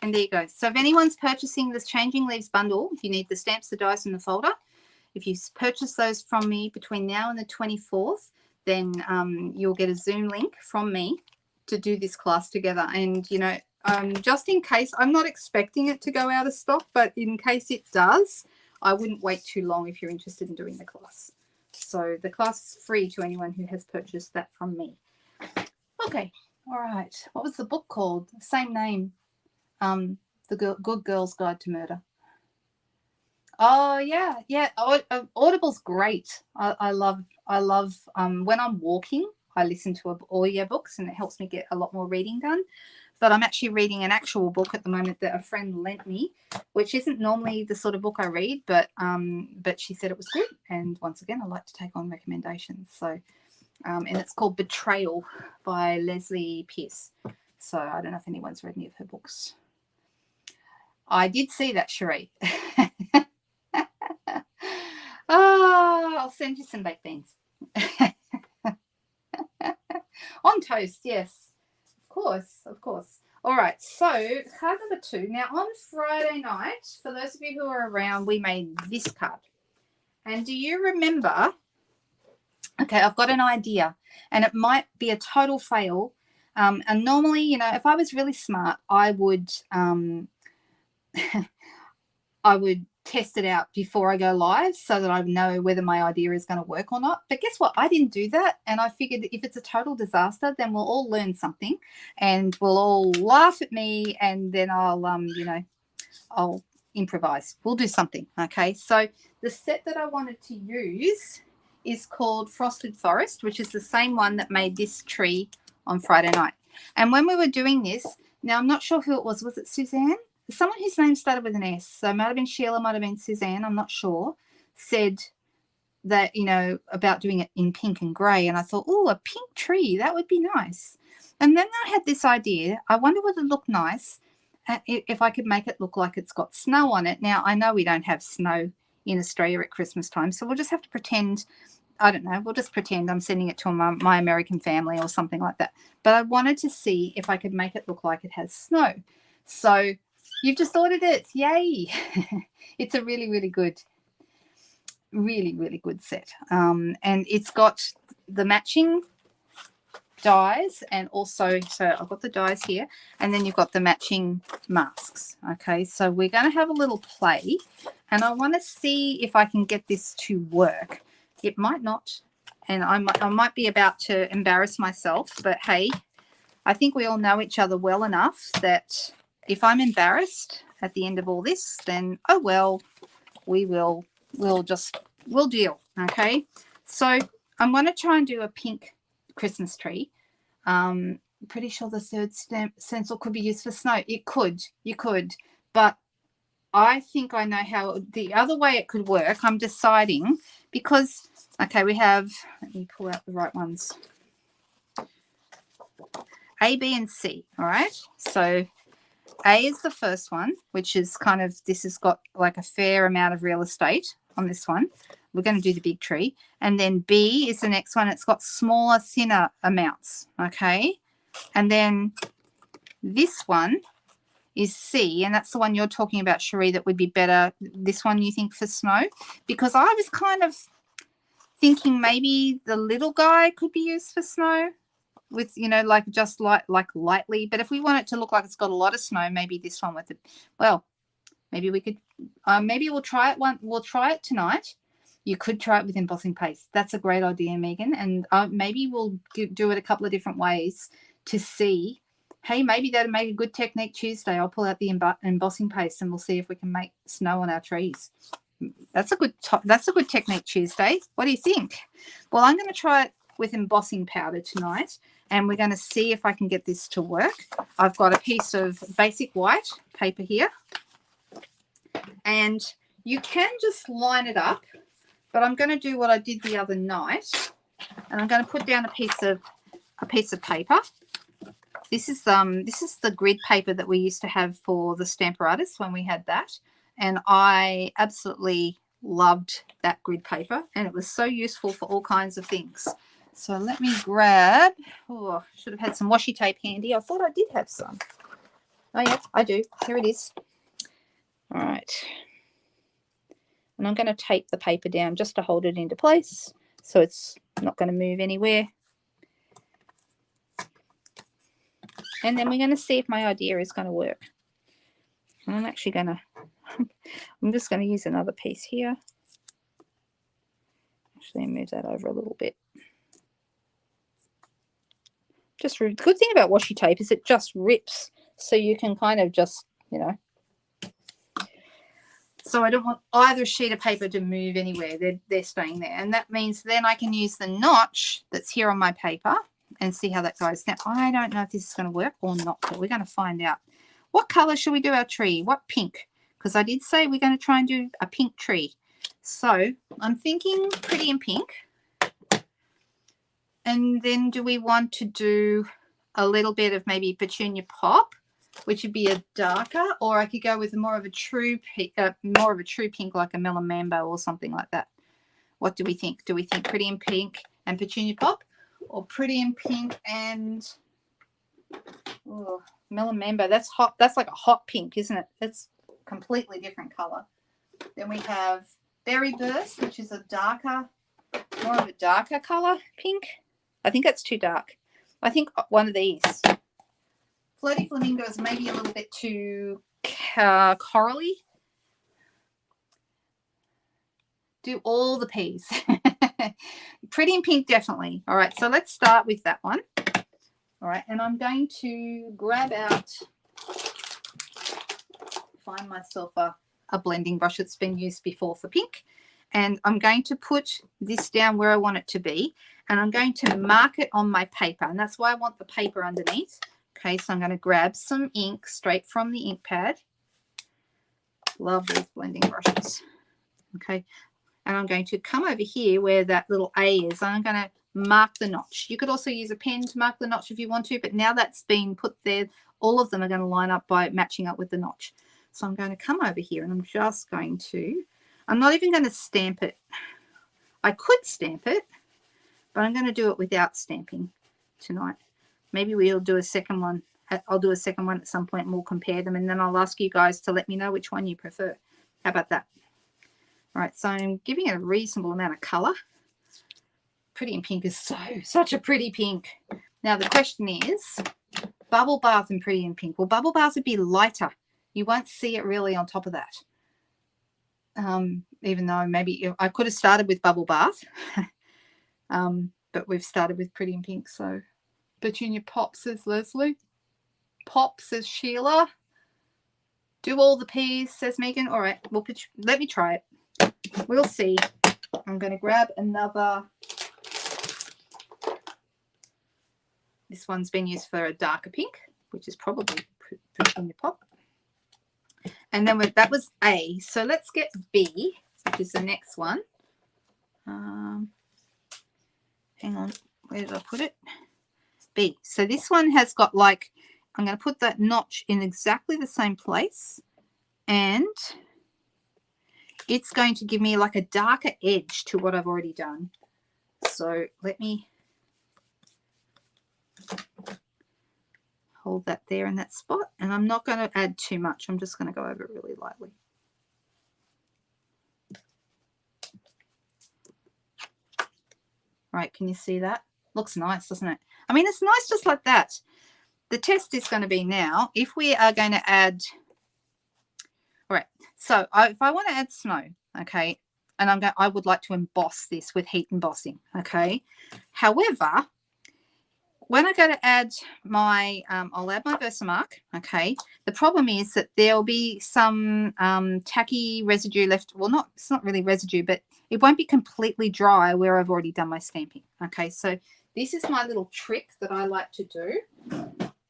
And there you go. So if anyone's purchasing this Changing Leaves bundle, if you need the stamps, the dies, and the folder, if you purchase those from me between now and the 24th, then you'll get a Zoom link from me to do this class together. And, you know, just in case, I'm not expecting it to go out of stock, but in case it does, I wouldn't wait too long if you're interested in doing the class. So the class is free to anyone who has purchased that from me. Okay. All right. What was the book called? Same name. The Good Girl's Guide to Murder. Oh yeah, yeah. Audible's great. I love when I'm walking, I listen to audiobooks and it helps me get a lot more reading done. But I'm actually reading an actual book at the moment that a friend lent me, which isn't normally the sort of book I read, but she said it was good. And once again, I like to take on recommendations. So and it's called Betrayal by Leslie Pierce. So I don't know if anyone's read any of her books. I did see that, Cherie. Oh, I'll send you some baked beans. On toast, yes. Of course, of course. All right, so card number 2. Now, on Friday night, for those of you who are around, we made this card. And do you remember? Okay, I've got an idea, and it might be a total fail. And normally, you know, if I was really smart, I would I would test it out before I go live so that I know whether my idea is going to work or not. But guess what? I didn't do that. And I figured if it's a total disaster, then we'll all learn something and we'll all laugh at me, and then I'll, you know, I'll improvise. We'll do something. Okay. So the set that I wanted to use is called Frosted Forest, which is the same one that made this tree on Friday night. And when we were doing this, now I'm not sure who it was. Was it Suzanne? Someone whose name started with an S, so it might have been Sheila, might have been Suzanne, I'm not sure, said that, you know, about doing it in pink and grey. And I thought, oh, a pink tree, that would be nice. And then I had this idea. I wonder would it look nice if I could make it look like it's got snow on it. Now, I know we don't have snow in Australia at Christmas time, so we'll just have to pretend, I don't know, we'll just pretend I'm sending it to my American family or something like that. But I wanted to see if I could make it look like it has snow. So you've just ordered it. Yay. It's a really, really good, really good set. And it's got the matching dies, and also, so I've got the dies here, and then you've got the matching masks. Okay, so we're going to have a little play, and I want to see if I can get this to work. It might not, and I might be about to embarrass myself, but hey, I think we all know each other well enough that if I'm embarrassed at the end of all this, then oh well, we'll deal. Okay, so I'm going to try and do a pink Christmas tree. Pretty sure the third stencil could be used for snow. It could, you could, but I think I know how the other way it could work. I'm deciding because, okay, we have, let me pull out the right ones. A, B, and C. All right. So A is the first one, which is kind of, this has got like a fair amount of real estate on this one. We're going to do the big tree. And then B is the next one. It's got smaller, thinner amounts. Okay. And then this one is C, and that's the one you're talking about, Cherie, that would be better. This one you think for snow? Because I was kind of thinking maybe the little guy could be used for snow with, you know, like just like lightly. But if we want it to look like it's got a lot of snow, maybe this one with it. Well, maybe we could, maybe we'll try it we'll try it tonight. You could try it with embossing paste. That's a great idea, Megan. And maybe we'll do it a couple of different ways to see. Hey, maybe that'll make a good technique Tuesday. I'll pull out the embossing paste and we'll see if we can make snow on our trees. That's a good technique Tuesday. What do you think? Well, I'm going to try it with embossing powder tonight, and we're going to see if I can get this to work. I've got a piece of basic white paper here, and you can just line it up, but I'm going to do what I did the other night, and I'm going to put down a piece of paper. This is the grid paper that we used to have for the Stamper Artists when we had that, and I absolutely loved that grid paper, and it was so useful for all kinds of things. So let me grab, oh, should have had some washi tape handy. I thought I did have some. Oh yeah, I do. Here it is. All right. And I'm going to tape the paper down just to hold it into place so it's not going to move anywhere. And then we're going to see if my idea is going to work. And I'm actually going to, I'm just going to use another piece here. Actually, move that over a little bit. Just the good thing about washi tape is it just rips. So you can kind of just, you know. So I don't want either sheet of paper to move anywhere. They're staying there. And that means then I can use the notch that's here on my paper and see how that goes. Now, I don't know if this is going to work or not, but we're going to find out. What color should we do our tree? What pink? Because I did say we're going to try and do a pink tree. So I'm thinking pretty in pink. And then do we want to do a little bit of maybe petunia pop, which would be a darker, or I could go with more of a true pink like a melon mambo or something like that. What do we think? Do we think pretty in pink and petunia pop, or pretty in pink and melon mambo? That's hot. That's like a hot pink, isn't it? That's completely different color. Then we have berry burst, which is a darker, more of a darker color pink. I think that's too dark. I think one of these. Floaty Flamingo is maybe a little bit too corally. Do all the P's. Pretty in pink, definitely. All right, so let's start with that one. All right, and I'm going to grab out, find myself a blending brush that's been used before for pink. And I'm going to put this down where I want it to be. And I'm going to mark it on my paper. And that's why I want the paper underneath. Okay, so I'm going to grab some ink straight from the ink pad. Love these blending brushes. Okay, and I'm going to come over here where that little A is. I'm going to mark the notch. You could also use a pen to mark the notch if you want to, but now that's been put there, all of them are going to line up by matching up with the notch. So I'm going to come over here and I'm just going to, I'm not even going to stamp it. I could stamp it, but I'm going to do it without stamping tonight. Maybe we'll do a second one. I'll do a second one at some point and we'll compare them, and then I'll ask you guys to let me know which one you prefer. How about that? All right, so I'm giving it a reasonable amount of color. Pretty in pink is such a pretty pink. Now the question is, bubble bath and pretty in pink. Well, bubble bath would be lighter. You won't see it really on top of that. Even though maybe I could have started with bubble bath, but we've started with pretty in pink. So petunia pop, says Leslie. Pop, says Sheila. Do all the P's, says Megan. All right, well, let me try it. We'll see. I'm going to grab another. This one's been used for a darker pink, which is probably petunia pop. And then that was A. So let's get B, which is the next one. Hang on, where did I put it? B. So this one has got like, I'm going to put that notch in exactly the same place, and it's going to give me like a darker edge to what I've already done. So let me hold that there in that spot, and I'm not going to add too much. I'm just going to go over it really lightly. All right, can you see that? Looks nice, doesn't it? I mean, it's nice just like that. The test is going to be now, if we are going to add, all right, so if I want to add snow, okay, and I would like to emboss this with heat embossing, okay. However, when I go to add my, I'll add my Versamark, okay. The problem is that there'll be some tacky residue left. Well, it's not really residue, but it won't be completely dry where I've already done my stamping, okay. So this is my little trick that I like to do.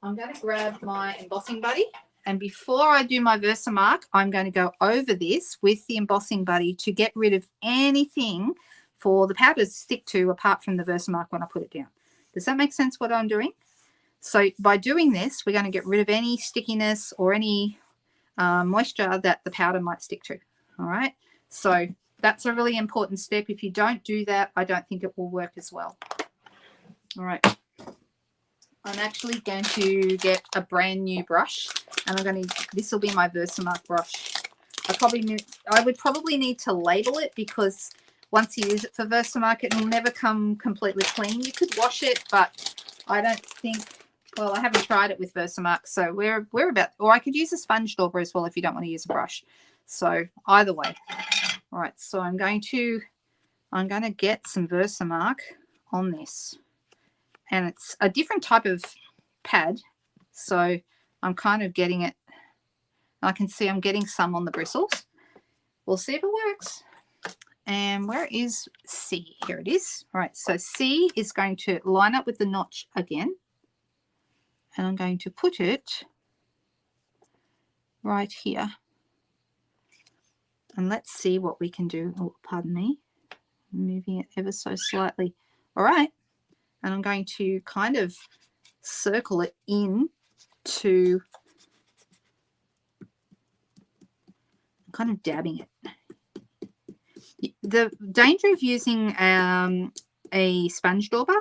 I'm going to grab my embossing buddy, and before I do my Versamark, I'm going to go over this with the embossing buddy to get rid of anything for the powder to stick to apart from the Versamark when I put it down. Does that make sense what I'm doing? So by doing this, we're going to get rid of any stickiness or any moisture that the powder might stick to. All right. So that's a really important step. If you don't do that, I don't think it will work as well. All right. I'm actually going to get a brand new brush, and this will be my Versamark brush. I would probably need to label it, because once you use it for Versamark, it will never come completely clean. You could wash it, but I don't think, well, I haven't tried it with Versamark, so we're about, or I could use a sponge dauber as well if you don't want to use a brush. So either way. All right, so I'm going to get some Versamark on this. and it's a different type of pad, so I'm kind of getting it. I can see I'm getting some on the bristles. We'll see if it works. And where is C? Here it is. All right, so C is going to line up with the notch again, and I'm going to put it right here. And let's see what we can do. Oh, pardon me, I'm moving it ever so slightly. All right, and I'm going to kind of circle it in to, kind of dabbing it. The danger of using a sponge dauber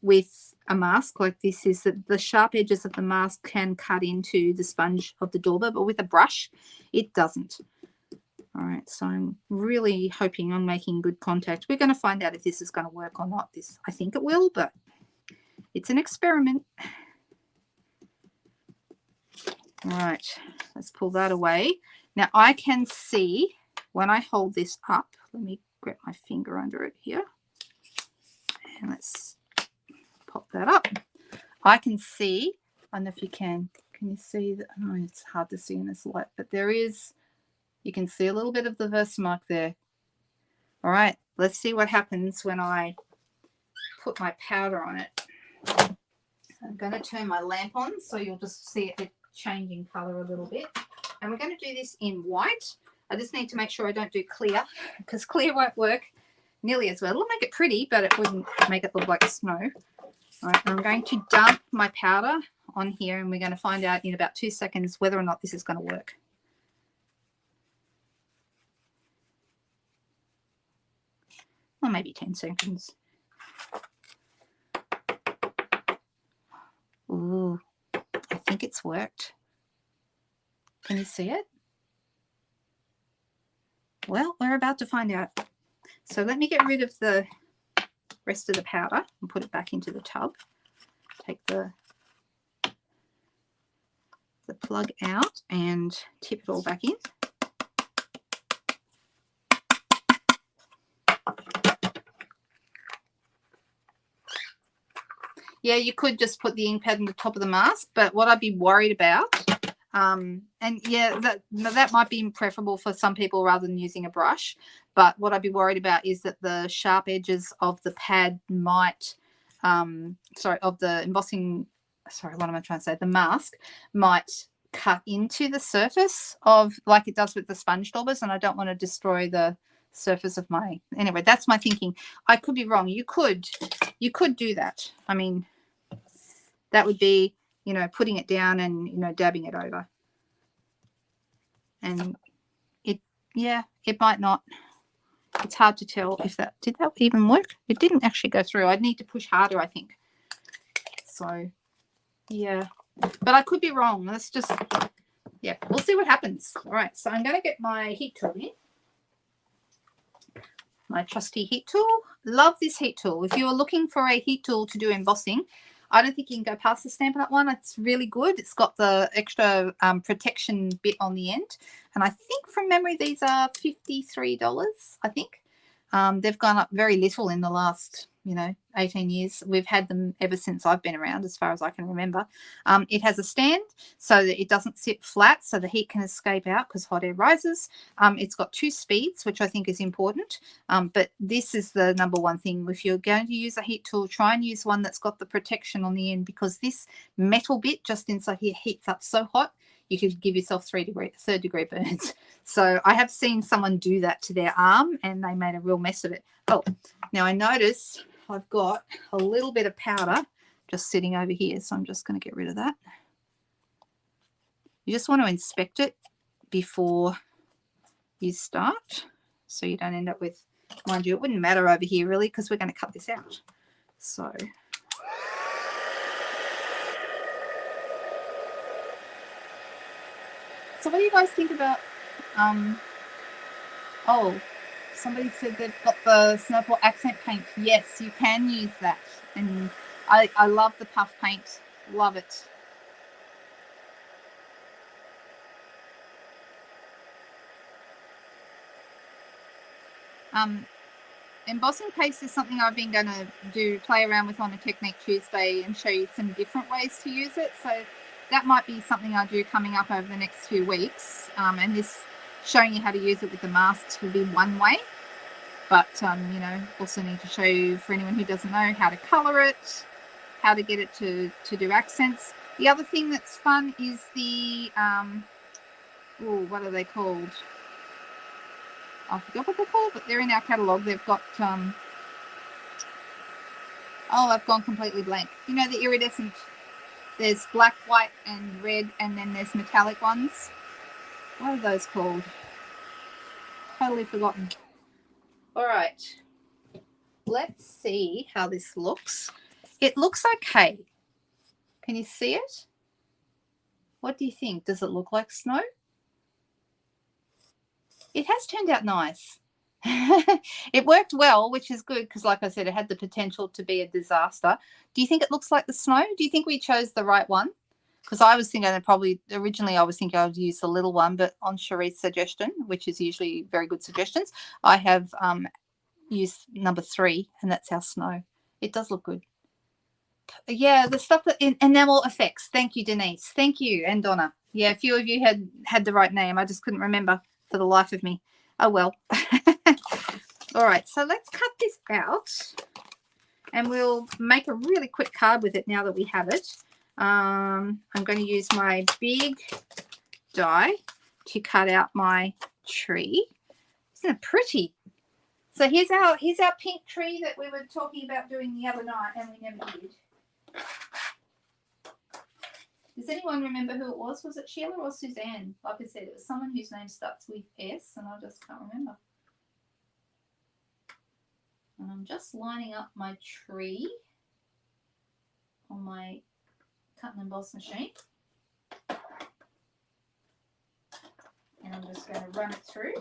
with a mask like this is that the sharp edges of the mask can cut into the sponge of the dauber, but with a brush, it doesn't. All right, so I'm really hoping I'm making good contact. We're going to find out if this is going to work or not. I think it will, but it's an experiment. All right, let's pull that away. Now I can see when I hold this up, let me grab my finger under it here, and let's pop that up. I can see, I don't know if you can you see that? Oh, it's hard to see in this light, but there is, you can see a little bit of the Versamark there. All right, let's see what happens when I put my powder on it. I'm going to turn my lamp on so you'll just see it changing color a little bit. And we're going to do this in white. I just need to make sure I don't do clear, because clear won't work nearly as well. It'll make it pretty, but it wouldn't make it look like snow. All right, I'm going to dump my powder on here, and we're going to find out in about 2 seconds whether or not this is going to work. Or maybe 10 seconds. Ooh, I think it's worked. Can you see it? Well, we're about to find out. So let me get rid of the rest of the powder and put it back into the tub. Take the plug out and tip it all back in. Yeah, you could just put the ink pad on the top of the mask, but what I'd be worried about, and yeah, that might be preferable for some people rather than using a brush, but what I'd be worried about is that the sharp edges of the pad might, of the embossing, what am I trying to say? The mask might cut into the surface of, like it does with the sponge daubers, and I don't want to destroy the surface of my, anyway, that's my thinking. I could be wrong. You could do that. I mean, that would be, you know, putting it down and, you know, dabbing it over. And it, yeah, it might not. It's hard to tell if that, did that even work? It didn't actually go through. I'd need to push harder, I think. So, yeah. But I could be wrong. Let's just, yeah, we'll see what happens. All right, so I'm going to get my heat tool in. My trusty heat tool. Love this heat tool. If you're looking for a heat tool to do embossing, I don't think you can go past the Stampin' Up one. It's really good. It's got the extra protection bit on the end. And I think from memory, these are $53, I think. They've gone up very little in the last, 18 years. We've had them ever since I've been around, as far as I can remember. It has a stand so that it doesn't sit flat, so the heat can escape out because hot air rises. It's got 2 speeds, which I think is important. But this is the number one thing. If you're going to use a heat tool, try and use one that's got the protection on the end, because this metal bit just inside here heats up so hot, you could give yourself third degree burns. So I have seen someone do that to their arm and they made a real mess of it. Oh, now I notice I've got a little bit of powder just sitting over here. So I'm just going to get rid of that. You just want to inspect it before you start, so you don't end up with, mind you, it wouldn't matter over here really, because we're going to cut this out. So what do you guys think about, oh, somebody said they've got the Snowfall accent paint. Yes, you can use that. And I love the puff paint. Love it. embossing paste is something I've been going to play around with on a Technique Tuesday and show you some different ways to use it. So that might be something I do coming up over the next few weeks. And this showing you how to use it with the masks will be one way. But, you know, also need to show you, for anyone who doesn't know, how to colour it, how to get it to do accents. The other thing that's fun is the, what are they called? I forgot what they're called, but they're in our catalogue. They've got, oh, I've gone completely blank. You know, the iridescent, there's black, white, and red, and then there's metallic ones. What are those called? Totally forgotten. All right. Let's see how this looks. It looks okay. Can you see it? What do you think? Does it look like snow? It has turned out nice. It worked well, which is good because, like I said, it had the potential to be a disaster. Do you think it looks like the snow? Do you think we chose the right one? Because I was thinking originally I was thinking I would use the little one, but on Cherie's suggestion, which is usually very good suggestions, I have used number 3, and that's our snow. It does look good. Yeah, the stuff that enamel effects. Thank you, Denise. Thank you, and Donna. Yeah, a few of you had the right name. I just couldn't remember for the life of me. Oh well. All right, so let's cut this out, and we'll make a really quick card with it now that we have it. I'm going to use my big die to cut out my tree. Isn't it pretty? So here's our pink tree that we were talking about doing the other night, and we never did. Does anyone remember who it was? Was it Sheila or Suzanne? Like I said, it was someone whose name starts with S, and I just can't remember. And I'm just lining up my tree on my cut and emboss machine. And I'm just going to run it through.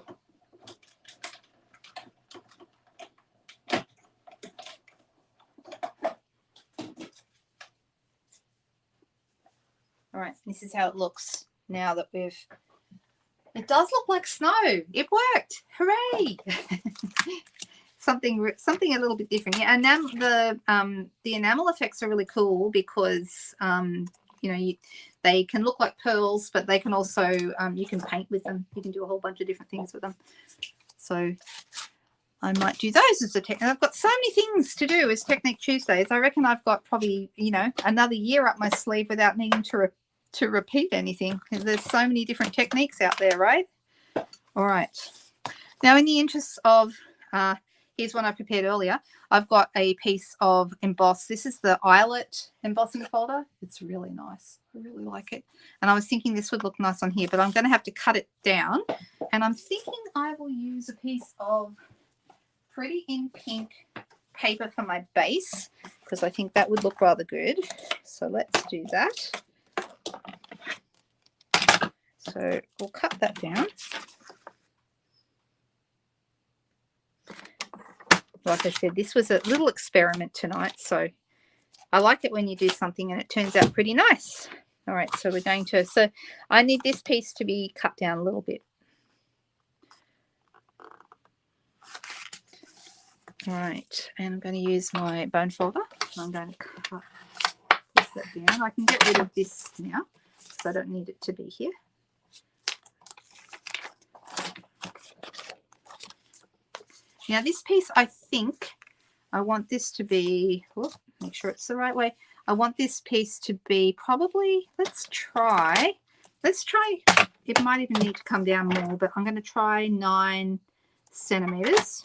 All right, this is how it looks now that it does look like snow. It worked. Hooray. Something a little bit different. Yeah, and the enamel effects are really cool because, you know, they can look like pearls, but they can also, you can paint with them. You can do a whole bunch of different things with them. So I might do those as a technique. I've got so many things to do as Technique Tuesdays. I reckon I've got probably, you know, another year up my sleeve without needing to repeat anything. There's so many different techniques out there, right? All right. Now, in the interest of, here's one I prepared earlier. I've got a piece of emboss. This is the eyelet embossing folder. It's really nice. I really like it. And I was thinking this would look nice on here, but I'm going to have to cut it down. And I'm thinking I will use a piece of Pretty in Pink paper for my base because I think that would look rather good. So let's do that. So we'll cut that down. Like I said, this was a little experiment tonight, so I like it when you do something and it turns out pretty nice. All right, so we're going to, so I need this piece to be cut down a little bit. All right, and I'm going to use my bone folder. I'm going to cut that down. I can get rid of this now because I don't need it to be here. Now this piece, I think I want this to be, make sure it's the right way. I want this piece to be probably, let's try, it might even need to come down more, but I'm going to try 9 centimeters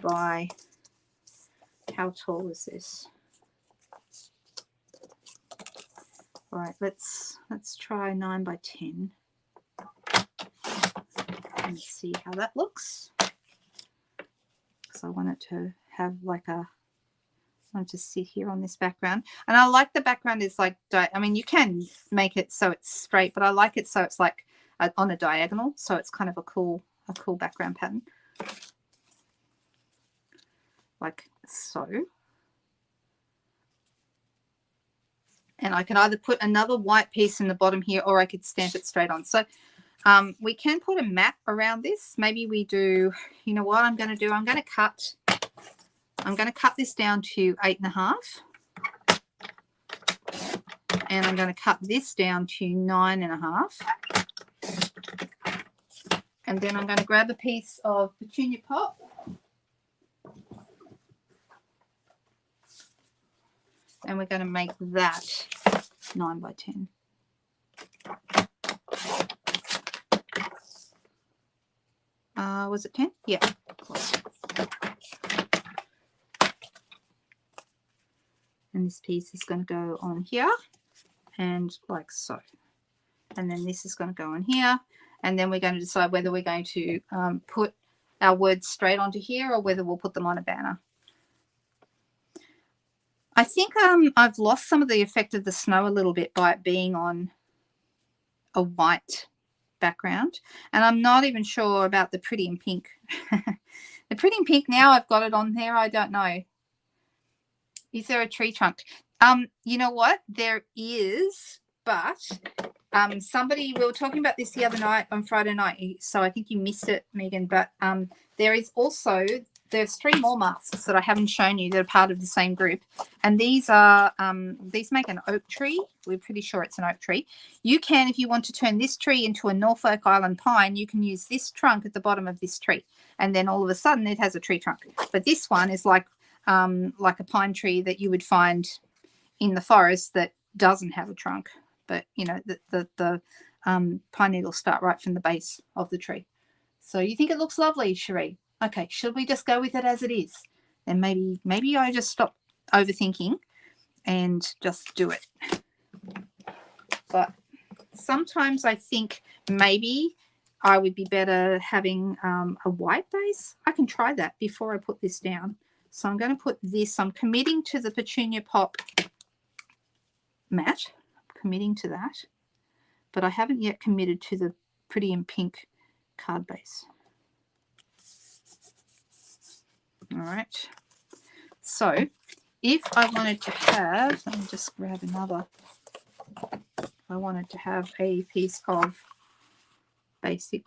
by, how tall is this? All right, let's try 9 by 10. Let's see how that looks. So I want it to have like I want to sit here on this background, and I like the background is like, I mean, you can make it so it's straight, but I like it so it's like on a diagonal, so it's kind of a cool background pattern, like so. And I can either put another white piece in the bottom here, or I could stamp it straight on. So We can put a mat around this. Maybe we do, you know what I'm going to do? I'm going to cut this down to 8.5. And I'm going to cut this down to 9.5. And then I'm going to grab a piece of petunia pop. And we're going to make that 9 by 10. Was it 10? Yeah. And this piece is going to go on here and like so. And then this is going to go on here. And then we're going to decide whether we're going to put our words straight onto here or whether we'll put them on a banner. I think I've lost some of the effect of the snow a little bit by it being on a white background. And I'm not even sure about the pretty in pink. The pretty in pink, now I've got it on there. I don't know. Is there a tree trunk? You know what? There is, but somebody, we were talking about this the other night on Friday night, so I think you missed it, Megan, but there is also, there's 3 more masks that I haven't shown you that are part of the same group, and these are, these make an oak tree. We're pretty sure it's an oak tree. You can, if you want to turn this tree into a Norfolk Island pine, you can use this trunk at the bottom of this tree, and then all of a sudden it has a tree trunk. But this one is like a pine tree that you would find in the forest that doesn't have a trunk. But, you know, the pine needles start right from the base of the tree. So you think it looks lovely, Cherie? Okay, should we just go with it as it is? And maybe I just stop overthinking and just do it. But sometimes I think maybe I would be better having a white base. I can try that before I put this down. So I'm going to put this, I'm committing to the Petunia Pop mat. Committing to that, but I haven't yet committed to the Pretty in Pink card base. All right, so if I wanted to have, let me just grab another, I wanted to have a piece of basic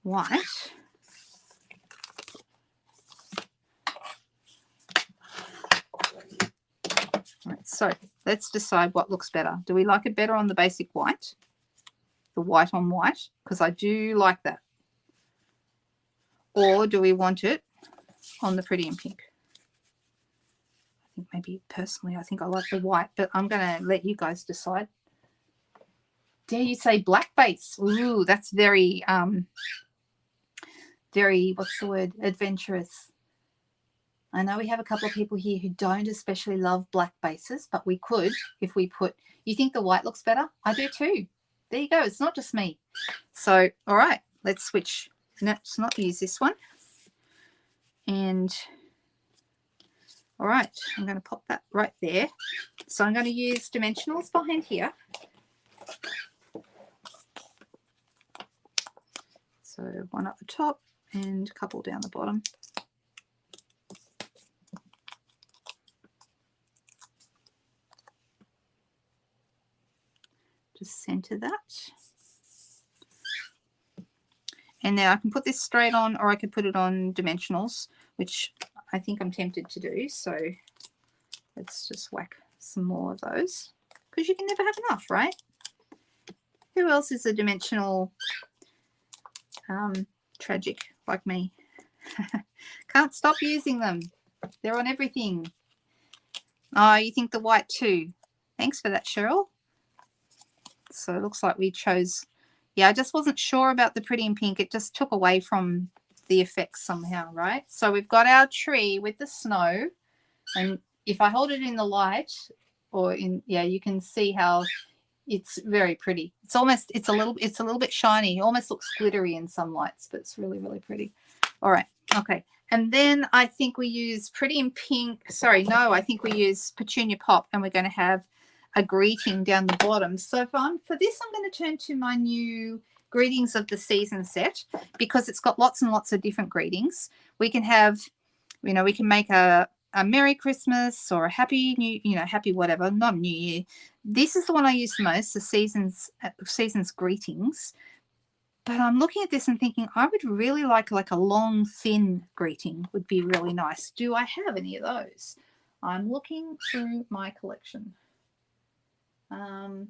white. All right, so let's decide what looks better. Do we like it better on the basic white? The white on white? Because I do like that. Or do we want it on the Pretty in Pink? I think maybe personally I think I like the white, but I'm going to let you guys decide. Dare you say black base? Ooh, that's very, what's the word? Adventurous. I know we have a couple of people here who don't especially love black bases, but we could if we put, you think the white looks better? I do too. There you go. It's not just me. So, all right, let's switch. Let's not use this one. And, all right, I'm going to pop that right there. So I'm going to use dimensionals behind here. So one up the top and a couple down the bottom. Just center that. And now I can put this straight on, or I could put it on dimensionals, which I think I'm tempted to do. So let's just whack some more of those, because you can never have enough, right? Who else is a dimensional tragic like me? Can't stop using them. They're on everything. Oh, you think the white too? Thanks for that, Cheryl. So it looks like we chose, yeah, I just wasn't sure about the Pretty in Pink. It just took away from the effects somehow, right? So we've got our tree with the snow, and if I hold it in the light, or in, yeah, you can see how it's very pretty. It's almost, it's a little bit shiny. It almost looks glittery in some lights, but it's really, really pretty. All right, okay. And then I think we use Pretty in Pink. Sorry, no, I think we use Petunia Pop, and we're going to have a greeting down the bottom. So for this, I'm going to turn to my new Greetings of the Season set, because it's got lots and lots of different greetings. We can have, you know, we can make a Merry Christmas or a Happy New, you know, Happy whatever, not New Year. This is the one I use the most, the Season's Greetings. But I'm looking at this and thinking I would really like a long, thin greeting would be really nice. Do I have any of those? I'm looking through my collection. I've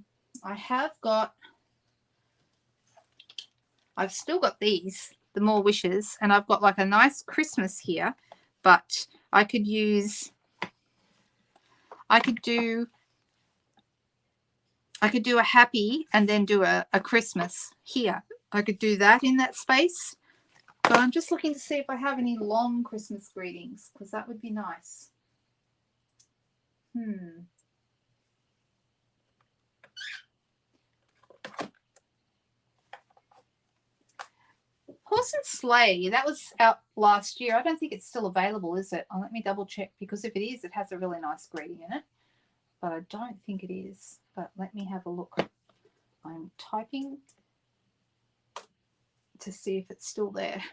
still got these, the More Wishes, and I've got like a nice Christmas here, but I could do a happy and then do a Christmas here. I could do that in that space, but I'm just looking to see if I have any long Christmas greetings, because that would be nice. Horse and Sleigh, that was out last year. I don't think it's still available, is it? Oh, let me double check, because if it is, it has a really nice greeting in it. But I don't think it is. But let me have a look. I'm typing to see if it's still there.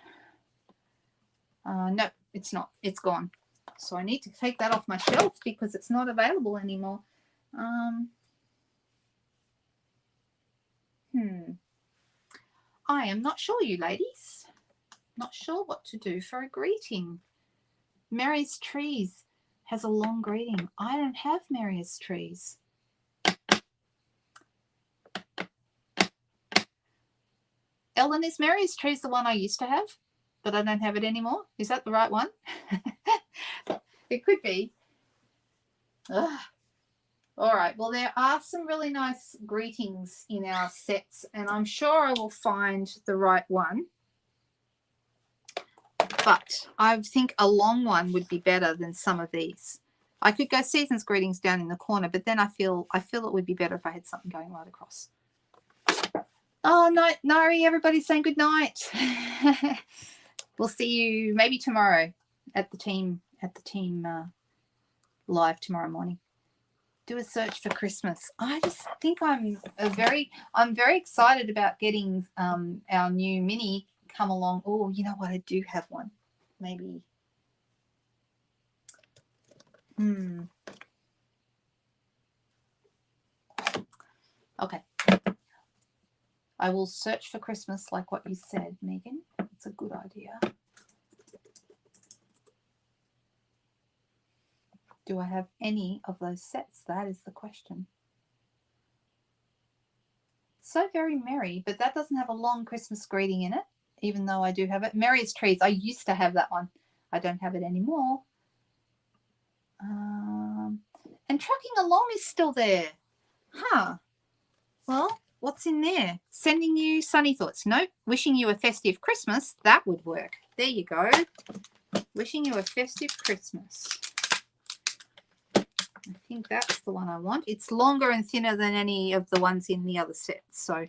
No, it's not. It's gone. So I need to take that off my shelf because it's not available anymore. I am not sure, you ladies. Not sure what to do for a greeting. Mary's Trees has a long greeting. I don't have Mary's Trees. Ellen, is Mary's Trees the one I used to have, but I don't have it anymore? Is that the right one? It could be. Ugh. All right, well, there are some really nice greetings in our sets, and I'm sure I will find the right one. But I think a long one would be better than some of these. I could go Season's Greetings down in the corner, but then I feel it would be better if I had something going right across. Oh, night, Nari, everybody's saying good night. We'll see you maybe tomorrow at the team live tomorrow morning. Do a search for Christmas. I just think I'm very excited about getting our new mini come along. Oh, you know what? I do have one. Maybe. Okay. I will search for Christmas like what you said, Megan. It's a good idea. Do I have any of those sets? That is the question. So Very Merry, but that doesn't have a long Christmas greeting in it, even though I do have it. Merry's Trees, I used to have that one. I don't have it anymore. And Trucking Along is still there. Huh. Well, what's in there? Sending you sunny thoughts. Nope. Wishing you a festive Christmas. That would work. There you go. Wishing you a festive Christmas. I think that's the one I want. It's longer and thinner than any of the ones in the other sets. So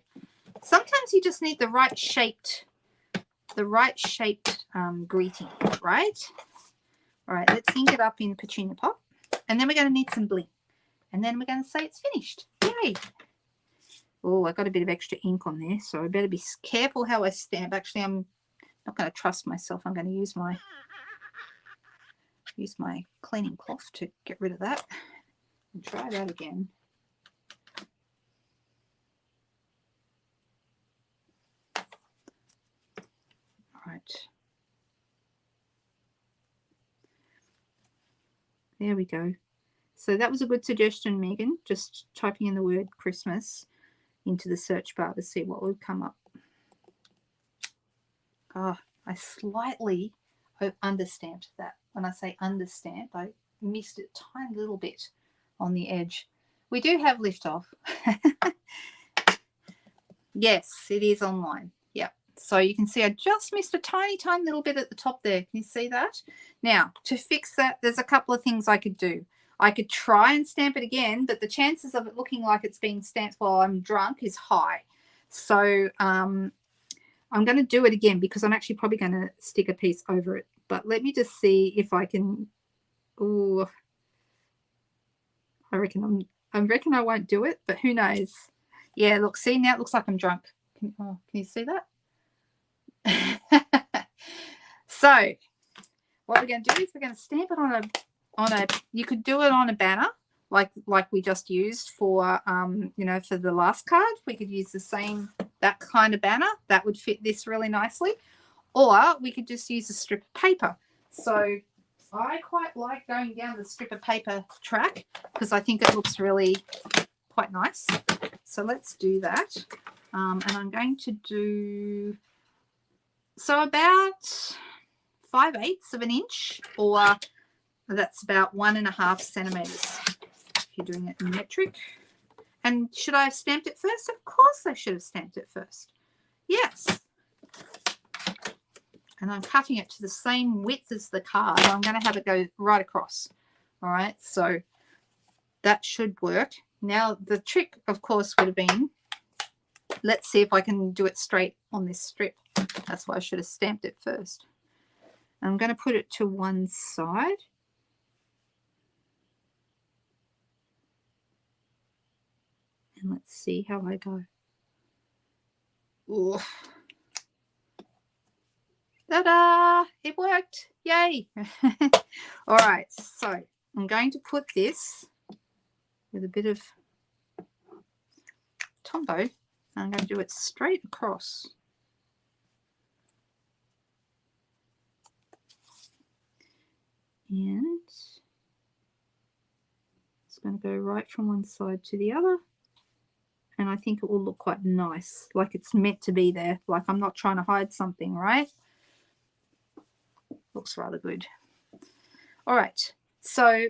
sometimes you just need the right shaped greeting, right? All right, let's ink it up in Petunia Pop. And then we're going to need some bling. And then we're going to say it's finished. Yay. Oh, I got a bit of extra ink on there, so I better be careful how I stamp. Actually, I'm not going to trust myself. I'm going to use my cleaning cloth to get rid of that. And try that again. All right. There we go. So that was a good suggestion, Megan, just typing in the word Christmas into the search bar to see what would come up. Oh, I slightly understamped that. When I say understamp, I missed it a tiny little bit on the edge. We do have liftoff. Yes, it is online. Yep. So you can see I just missed a tiny little bit at the top there. Can you see that? Now, to fix that, there's a couple of things I could do. I could try and stamp it again, but the chances of it looking like it's being stamped while I'm drunk is high. So I'm going to do it again because I'm actually probably going to stick a piece over it. But let me just see if I can. Oh, I reckon I won't do it, but who knows? Yeah, look, see, now it looks like I'm drunk. Can you see that? So what we're going to do is we're going to stamp it on a. You could do it on a banner like we just used for for the last card. We could use the same that kind of banner, that would fit this really nicely. Or we could just use a strip of paper. So I quite like going down the strip of paper track because I think it looks really quite nice. So let's do that. And I'm going to do, so about 5/8 of an inch, or that's about 1.5 centimeters if you're doing it in metric. And should I have stamped it first? Of course I should have stamped it first. Yes. And I'm cutting it to the same width as the card. I'm going to have it go right across. All right, so that should work. Now the trick, of course, would have been, let's see if I can do it straight on this strip. That's why I should have stamped it first. I'm going to put it to one side. And let's see how I go. Ooh. Ta-da! It worked. Yay! All right, so I'm going to put this with a bit of Tombow. I'm going to do it straight across. And it's going to go right from one side to the other. And I think it will look quite nice, like it's meant to be there, like I'm not trying to hide something, right? Looks rather good. All right, so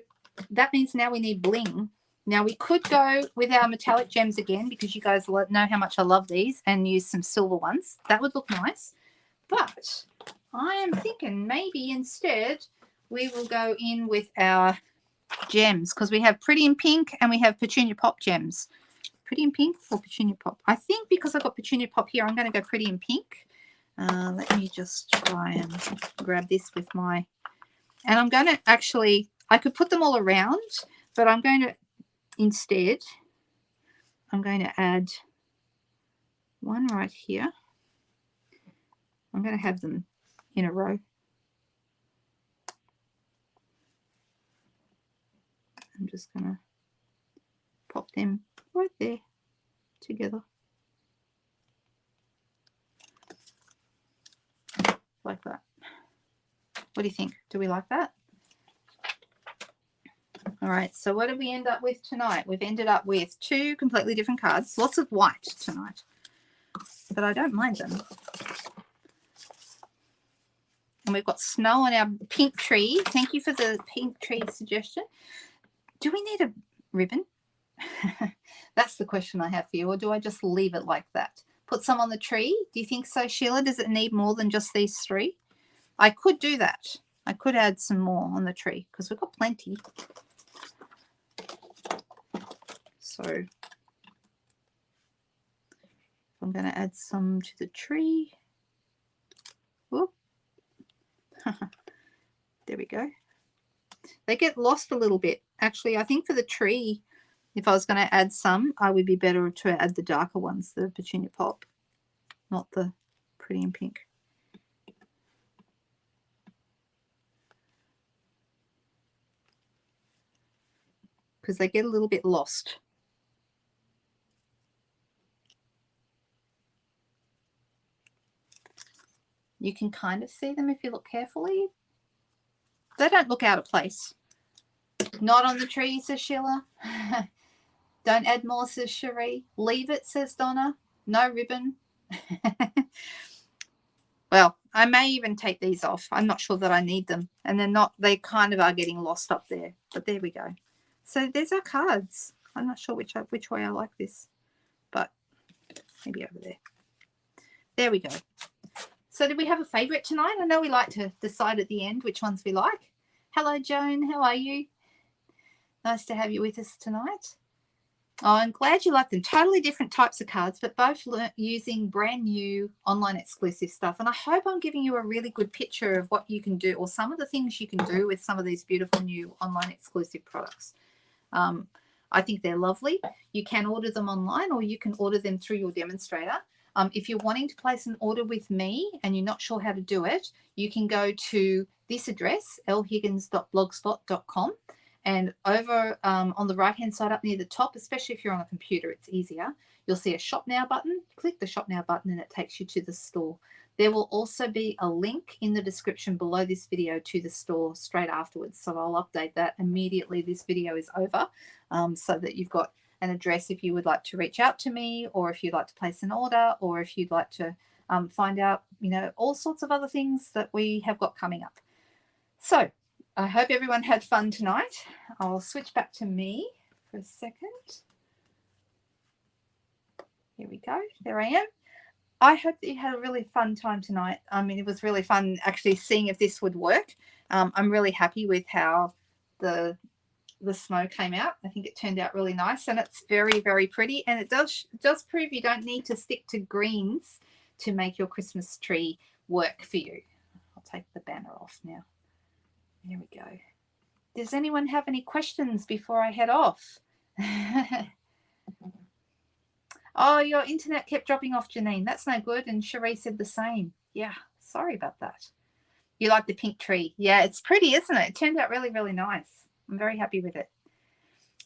that means now we need bling. Now we could go with our metallic gems again because you guys know how much I love these, and use some silver ones. That would look nice. But I am thinking maybe instead we will go in with our gems because we have Pretty in Pink and we have Petunia Pop gems. Pretty in Pink or Petunia Pop? I think because I've got Petunia Pop here, I'm going to go Pretty in Pink. Let me just try and grab this with my, and I'm going to actually, I could put them all around, but I'm going to, instead, I'm going to add one right here. I'm going to have them in a row. I'm just going to pop them right there together. Like that. What do you think? Do we like that? All right, so what did we end up with tonight? We've ended up with 2 completely different cards. Lots of white tonight, but I don't mind them. And we've got snow on our pink tree. Thank you for the pink tree suggestion. Do we need a ribbon? That's the question I have for you. Or do I just leave it like that? Put some on the tree? Do you think so, Sheila? Does it need more than just these 3? I could do that. I could add some more on the tree because we've got plenty. So I'm going to add some to the tree. Whoop. There we go. They get lost a little bit. Actually, I think for the tree, if I was going to add some, I would be better to add the darker ones, the Petunia Pop, not the Pretty in Pink. Because they get a little bit lost. You can kind of see them if you look carefully. They don't look out of place. Not on the tree, says Sheila. Don't add more, says Cherie. Leave it, says Donna. No ribbon. Well, I may even take these off. I'm not sure that I need them. And they're not, they kind of are getting lost up there. But there we go. So there's our cards. I'm not sure which way I like this. But maybe over there. There we go. So did we have a favourite tonight? I know we like to decide at the end which ones we like. Hello, Joan. How are you? Nice to have you with us tonight. Oh, I'm glad you like them. Totally different types of cards, but both using brand new online exclusive stuff. And I hope I'm giving you a really good picture of what you can do, or some of the things you can do with some of these beautiful new online exclusive products. I think they're lovely. You can order them online, or you can order them through your demonstrator. If you're wanting to place an order with me and you're not sure how to do it, you can go to this address, lhiggins.blogspot.com. And over on the right-hand side up near the top, especially if you're on a computer, it's easier, you'll see a shop now button. Click the shop now button and it takes you to the store. There will also be a link in the description below this video to the store straight afterwards. So I'll update that immediately this video is over, so that you've got an address if you would like to reach out to me, or if you'd like to place an order, or if you'd like to find out, you know, all sorts of other things that we have got coming up. So I hope everyone had fun tonight. I'll switch back to me for a second. Here we go. There I am. I hope that you had a really fun time tonight. I mean, it was really fun actually seeing if this would work. I'm really happy with how the snow came out. I think it turned out really nice, and it's very, very pretty. And it does prove you don't need to stick to greens to make your Christmas tree work for you. I'll take the banner off now. There we go. Does anyone have any questions before I head off? Oh, your internet kept dropping off, Janine. That's no good. And Cherie said the same. Yeah, sorry about that. You like the pink tree. Yeah, it's pretty, isn't it? It turned out really, really nice. I'm very happy with it.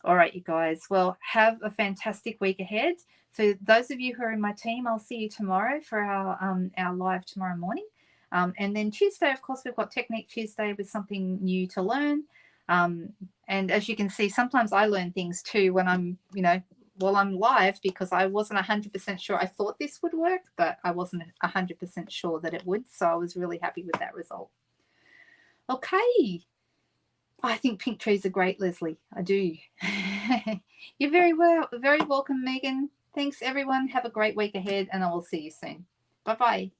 All right, you guys. Well, have a fantastic week ahead. For those of you who are in my team, I'll see you tomorrow for our live tomorrow morning. And then Tuesday, of course, we've got Technique Tuesday with something new to learn. And as you can see, sometimes I learn things too when I'm, you know, while I'm live, because I wasn't 100% sure. I thought this would work, but I wasn't 100% sure that it would. So I was really happy with that result. Okay. I think pink trees are great, Leslie. I do. You're very welcome, Megan. Thanks, everyone. Have a great week ahead, and I will see you soon. Bye-bye.